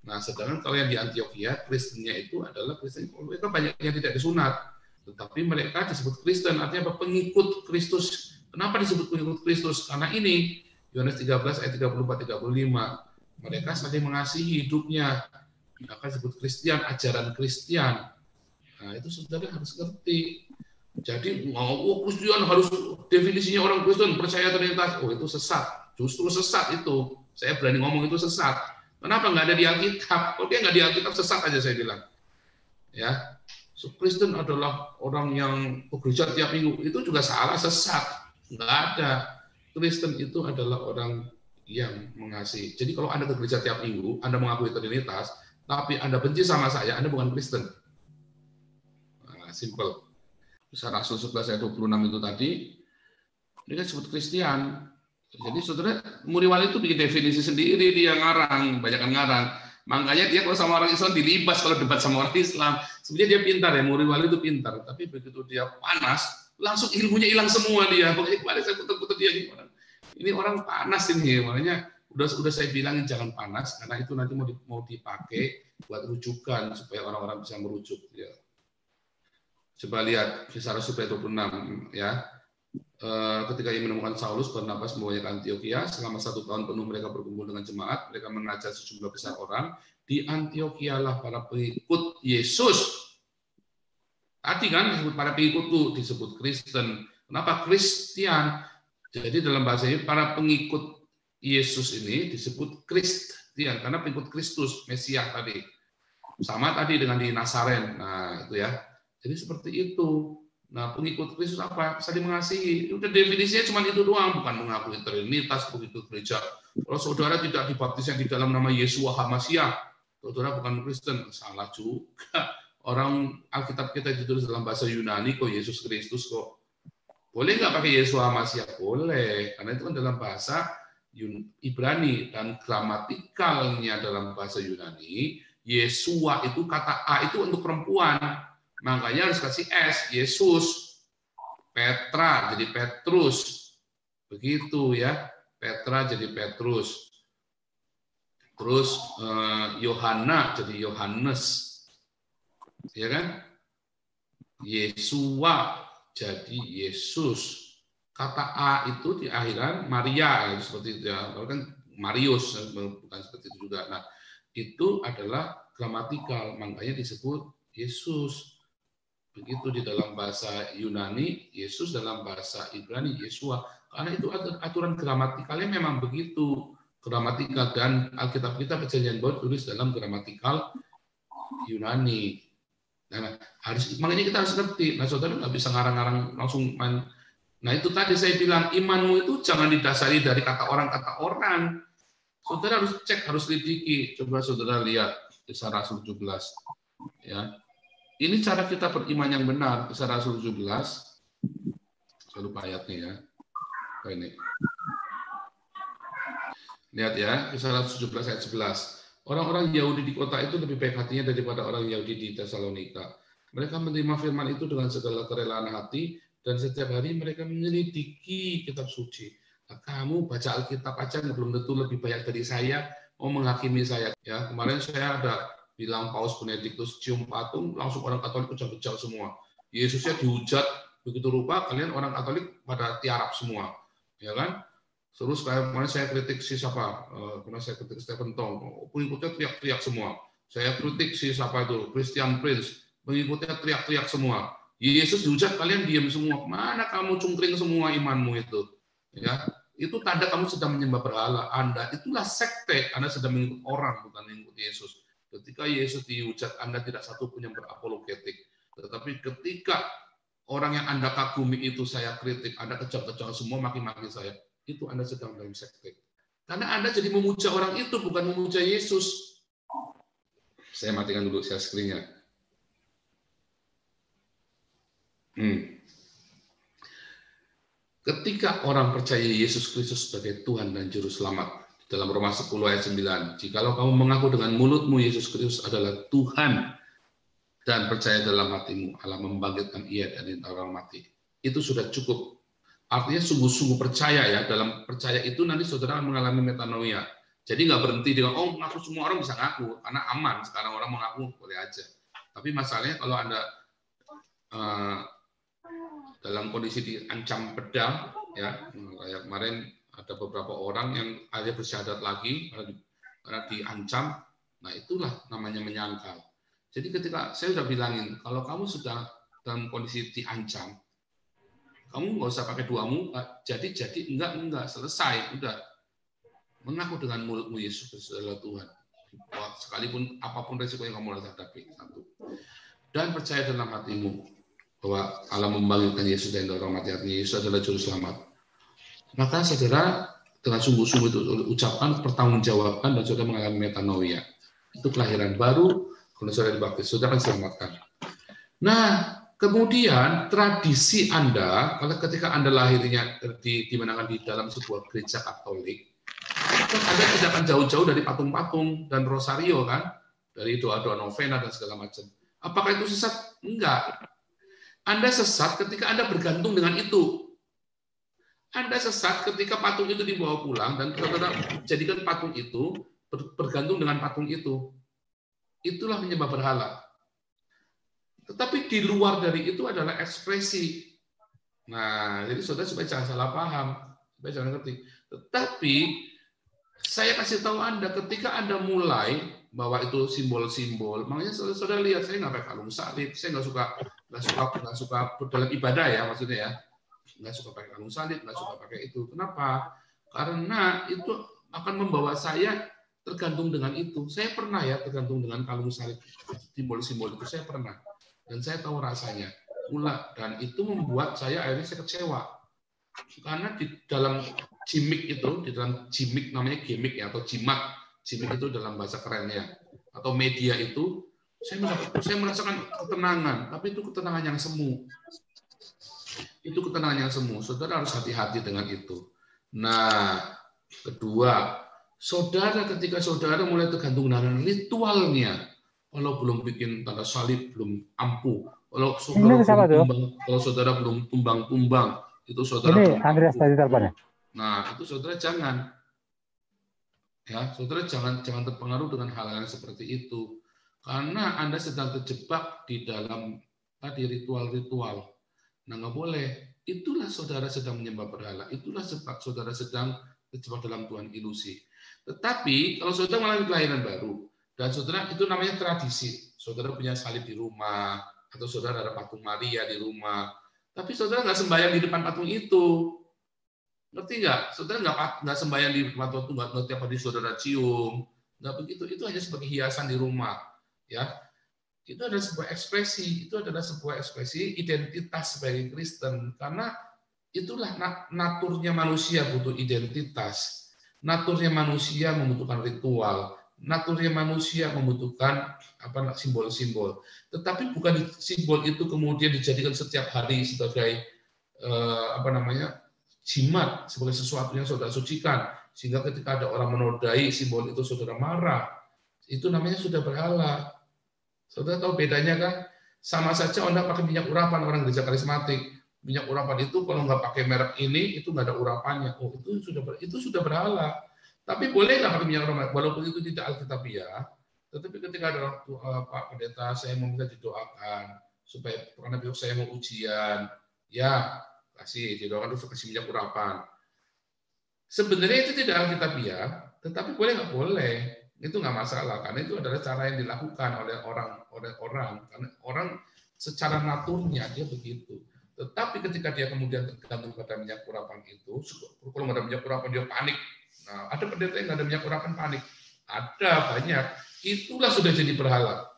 Nah, sedangkan kalau yang di Antioquia, Kristennya itu adalah Kristen. Mereka banyak yang tidak disunat, tetapi mereka disebut Kristen, artinya apa? Pengikut Kristus. Kenapa disebut pengikut Kristus? Karena ini Yohanes 13 ayat 34-35. Mereka saling mengasihi hidupnya. Maka disebut Kristen, ajaran Kristen. Nah, itu saudara harus ngerti. Jadi, Kristen harus definisinya orang Kristen percaya Trinitas. Oh, itu sesat. Justru sesat itu. Saya berani ngomong itu sesat. Kenapa nggak ada di Alkitab? Kalau dia nggak di Alkitab, sesat aja saya bilang. Ya, so, Kristen adalah orang yang ke gereja tiap minggu. Itu juga salah, sesat. Nggak ada. Kristen itu adalah orang yang mengasihi. Jadi kalau Anda ke gereja tiap minggu, Anda mengakui Trinitas, tapi Anda benci sama saya, Anda bukan Kristen. Nah, simple. Kisah Rasul 11 ayat 26 itu tadi, ini kan disebut Kristen. Jadi saudara, Muriwali itu bikin definisi sendiri, dia ngarang, banyak ngarang. Makanya dia kalau sama orang Islam dilibas kalau debat sama orang Islam. Sebenarnya dia pintar ya, Muriwali itu pintar. Tapi begitu dia panas, langsung ilmunya hilang semua dia. Pokoknya kemarin saya putar-putar dia gimana. Ini orang panas ini, makanya udah saya bilangin jangan panas karena itu nanti mau dipakai buat rujukan supaya orang-orang bisa merujuk. Ya. Coba lihat Kisah Rasul 26 ya. Ketika ia menemukan Saulus, Barnabas membawanya ke Antiokhia. Selama 1 tahun penuh mereka berkumpul dengan jemaat. Mereka mengajar sejumlah besar orang. Di Antiokhia lah para pengikut Yesus. Tadi kan disebut para pengikut itu disebut Kristen. Kenapa Kristen? Jadi dalam bahasa ini para pengikut Yesus ini disebut Kristian karena pengikut Kristus, Mesias tadi. Sama tadi dengan di Nasaren. Nah, itu ya. Jadi seperti itu. Nah, pengikut Kristus apa? Saling mengasihi. Udah definisinya cuma itu doang, bukan mengakui Trinitas, begitu gereja. Kalau saudara tidak dibaptisnya di dalam nama Yesua HaMashiach, saudara bukan Kristen. Salah juga. Orang Alkitab kita ditulis dalam bahasa Yunani kok Yesus Kristus kok. Boleh nggak pakai Yesua HaMashiach? Boleh, karena itu kan dalam bahasa Ibrani dan gramatikalnya dalam bahasa Yunani, Yesua itu kata A itu untuk perempuan, makanya harus kasih S, Yesus. Petra jadi Petrus, begitu ya, Petra jadi Petrus. Terus Yohana jadi Yohanes, ya kan? Yesua jadi Yesus. Kata A itu di akhiran Maria, seperti itu ya. Kalau kan Marius, bukan seperti itu juga. Nah, itu adalah gramatikal, makanya disebut Yesus. Begitu di dalam bahasa Yunani, Yesus dalam bahasa Ibrani, Yesua. Karena itu aturan gramatikalnya memang begitu. Gramatikal dan Alkitab kita Perjanjian Baru tulis dalam gramatikal Yunani. Nah, makanya kita harus ngerti. Nah, saudara nggak bisa ngarang-ngarang langsung main. Nah, itu tadi saya bilang, imanmu itu jangan didasari dari kata orang. Saudara harus cek, harus lidiki. Coba saudara lihat Kisah Rasul 17. Ya. Ini cara kita beriman yang benar. Kisah Rasul 17. Saya lupa ayatnya ya. Apa ini? Lihat ya, Kisah Rasul 17 ayat 11. Orang-orang Yahudi di kota itu lebih baik hatinya daripada orang Yahudi di Tesalonika. Mereka menerima firman itu dengan segala kerelaan hati, dan setiap hari mereka menyelidiki kitab suci. Nah, kamu baca Alkitab aja belum tentu lebih banyak dari saya, mau menghakimi saya. Ya, kemarin saya ada bilang Paus Benediktus cium patung, langsung orang Katolik kejang-kejang semua. Yesusnya dihujat begitu rupa, kalian orang Katolik pada tiarap semua, ya kan? Terus kayak kemarin saya kritik si siapa, kemarin saya kritik Stephen Tong, pengikutnya teriak-teriak semua. Saya kritik si siapa itu, Christian Prince, pengikutnya teriak-teriak semua. Yesus dihujat, kalian diam semua. Mana kamu cungkring semua imanmu itu? Ya, itu tanda kamu sedang menyembah berhala. Anda itulah sekte. Anda sedang mengikut orang, bukan mengikut Yesus. Ketika Yesus dihujat, Anda tidak satu pun yang berapologetik. Tetapi ketika orang yang Anda kagumi itu saya kritik, Anda kejam-kejam semua, maki-maki saya. Itu Anda sedang dalam sekte. Karena Anda jadi memuja orang itu, bukan memuja Yesus. Saya matikan dulu share screen-nya. Ketika orang percaya Yesus Kristus sebagai Tuhan dan Juru Selamat, dalam Roma 10 ayat 9, jikalau kamu mengaku dengan mulutmu Yesus Kristus adalah Tuhan dan percaya dalam hatimu Allah membangkitkan Ia dari antara orang mati, itu sudah cukup. Artinya sungguh-sungguh percaya ya. Dalam percaya itu nanti saudara mengalami metanoia. Jadi nggak berhenti dengan ngaku, semua orang bisa ngaku karena aman. Sekarang orang mengaku boleh aja. Tapi masalahnya kalau Anda dalam kondisi diancam pedang, ya kayak kemarin Ada beberapa orang yang akhirnya bersyahadat lagi karena diancam. Nah, itulah namanya menyangkal. Jadi ketika saya sudah bilangin, kalau kamu sudah dalam kondisi diancam, kamu nggak usah pakai dua muka. Jadi enggak, selesai, udah. Mengaku dengan mulutmu Yesus Kristus adalah Tuhan. Sekalipun apapun resiko yang kamu hadapi. Satu. Dan percaya dalam hatimu bahwa Allah membangkitkan Yesus dari orang mati, artinya Yesus adalah juru selamat. Maka saudara dengan sungguh-sungguh itu ucapkan, pertanggungjawabkan, dan saudara mengalami metanoia. Itu kelahiran baru, kalau saudara dibaptis, saudara akan diselamatkan. Nah, kemudian tradisi Anda, kalau ketika Anda lahirnya dimenangkan di dalam sebuah gereja Katolik, Anda tidak akan jauh-jauh dari patung-patung dan rosario kan, dari doa-doa novena dan segala macam. Apakah itu sesat? Enggak. Anda sesat ketika Anda bergantung dengan itu. Anda sesat ketika patung itu dibawa pulang dan saudara jadikan patung itu bergantung dengan patung itu. Itulah menyembah berhala. Tetapi di luar dari itu adalah ekspresi. Nah, jadi saudara supaya jangan salah paham, supaya jangan ngerti. Tetapi saya kasih tahu Anda ketika Anda mulai bahwa itu simbol-simbol, makanya saudara lihat saya nggak pakai kalung salib, saya nggak suka dalam ibadah ya maksudnya ya. Nggak suka pakai kalung salib, nggak suka pakai itu. Kenapa? Karena itu akan membawa saya tergantung dengan itu. Saya pernah ya tergantung dengan kalung salib, simbol-simbol itu saya pernah. Dan saya tahu rasanya. Dan itu membuat saya akhirnya saya kecewa. Karena di dalam gimmick itu, di dalam gimmick namanya gimmick ya, atau jimat. Gimmick itu dalam bahasa kerennya. Atau media itu, saya merasakan ketenangan. Tapi itu ketenangan yang semu. Itu ketenangan yang semu. Saudara harus hati-hati dengan itu. Nah, kedua, saudara ketika saudara mulai tergantung dengan ritualnya, kalau belum bikin tanda salib, belum ampuh, kalau saudara belum tumbang-tumbang, itu saudara ini belum Andreas ampuh. tadi teleponnya. Nah, itu saudara jangan. Ya, saudara jangan terpengaruh dengan hal-hal seperti itu. Karena Anda sedang terjebak di dalam tadi ritual-ritual. Nah, nggak boleh. Itulah saudara sedang menyembah berhala. Itulah sebab saudara sedang terjebak dalam Tuhan ilusi. Tetapi kalau saudara mengalami kelahiran baru dan saudara itu namanya tradisi. Saudara punya salib di rumah atau saudara ada patung Maria di rumah. Tapi saudara nggak sembahyang di depan patung itu. Ngerti nggak? Saudara nggak sembahyang di depan patung, nggak tiap hari saudara cium. Nggak begitu. Itu hanya sebagai hiasan di rumah. Ya. Itu adalah sebuah ekspresi identitas sebagai Kristen, karena itulah naturnya manusia butuh identitas, naturnya manusia membutuhkan ritual, naturnya manusia membutuhkan simbol-simbol. Tetapi bukan simbol itu kemudian dijadikan setiap hari sebagai jimat, sebagai sesuatu yang saudara sucikan, sehingga ketika ada orang menodai simbol itu saudara marah. Itu namanya sudah berhala. Saudara tahu bedanya kan? Sama saja Anda pakai minyak urapan orang gereja karismatik. Minyak urapan itu kalau nggak pakai merek ini, itu nggak ada urapannya. Oh, itu sudah berhala. Tapi boleh nggak pakai minyak urapan? Walaupun itu tidak alkitabiah. Tetapi ketika ada Pak Pendeta, saya meminta didoakan supaya karena besok saya mau ujian, ya didoakan terus kasih minyak urapan. Sebenarnya itu tidak alkitabiah, tetapi boleh nggak boleh? Itu nggak masalah, karena itu adalah cara yang dilakukan oleh orang, karena orang secara naturnya dia begitu. Tetapi ketika dia kemudian tergantung pada minyak urapan itu, kalau nggak ada minyak urapan dia panik. Nah, ada pendeta yang nggak ada minyak urapan panik, ada banyak. Itulah sudah jadi berhala,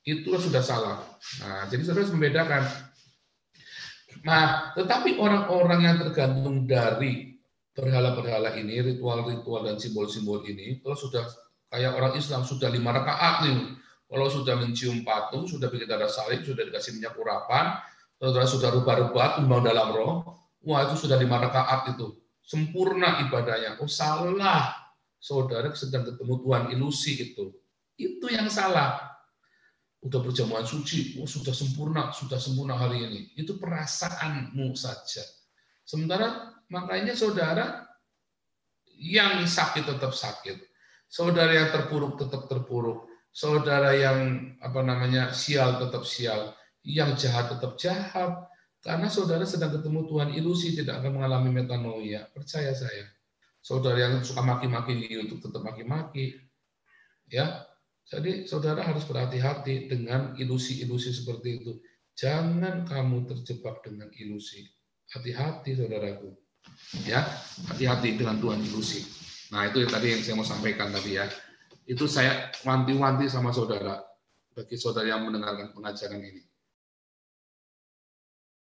itulah sudah salah. Nah, jadi saudara harus membedakan. Nah, tetapi orang-orang yang tergantung dari berhala-berhala ini, ritual-ritual dan simbol-simbol ini, kalau sudah kayak orang Islam sudah 5 rakaat nih, kalau sudah mencium patung, sudah bikin tanda salib, sudah dikasih minyak urapan, sudah rubah-rubah, tumbang dalam roh, wah itu sudah 5 rakaat itu, sempurna ibadahnya. Oh salah, saudara sedang ketemu Tuhan ilusi itu yang salah. Udah perjamuan suci, oh sudah sempurna hari ini. Itu perasaanmu saja. Sementara makanya saudara yang sakit tetap sakit, saudara yang terpuruk tetap terpuruk, saudara yang sial tetap sial, yang jahat tetap jahat. Karena saudara sedang ketemu Tuhan, ilusi tidak akan mengalami metanoia. Percaya saya. Saudara yang suka maki-maki di YouTube tetap maki-maki. Ya, jadi saudara harus berhati-hati dengan ilusi-ilusi seperti itu. Jangan kamu terjebak dengan ilusi. Hati-hati saudaraku. Ya, hati-hati dengan Tuhan ilusi. Nah, itu yang tadi yang saya mau sampaikan tadi ya. Itu saya wanti-wanti sama saudara, bagi saudara yang mendengarkan pengajaran ini.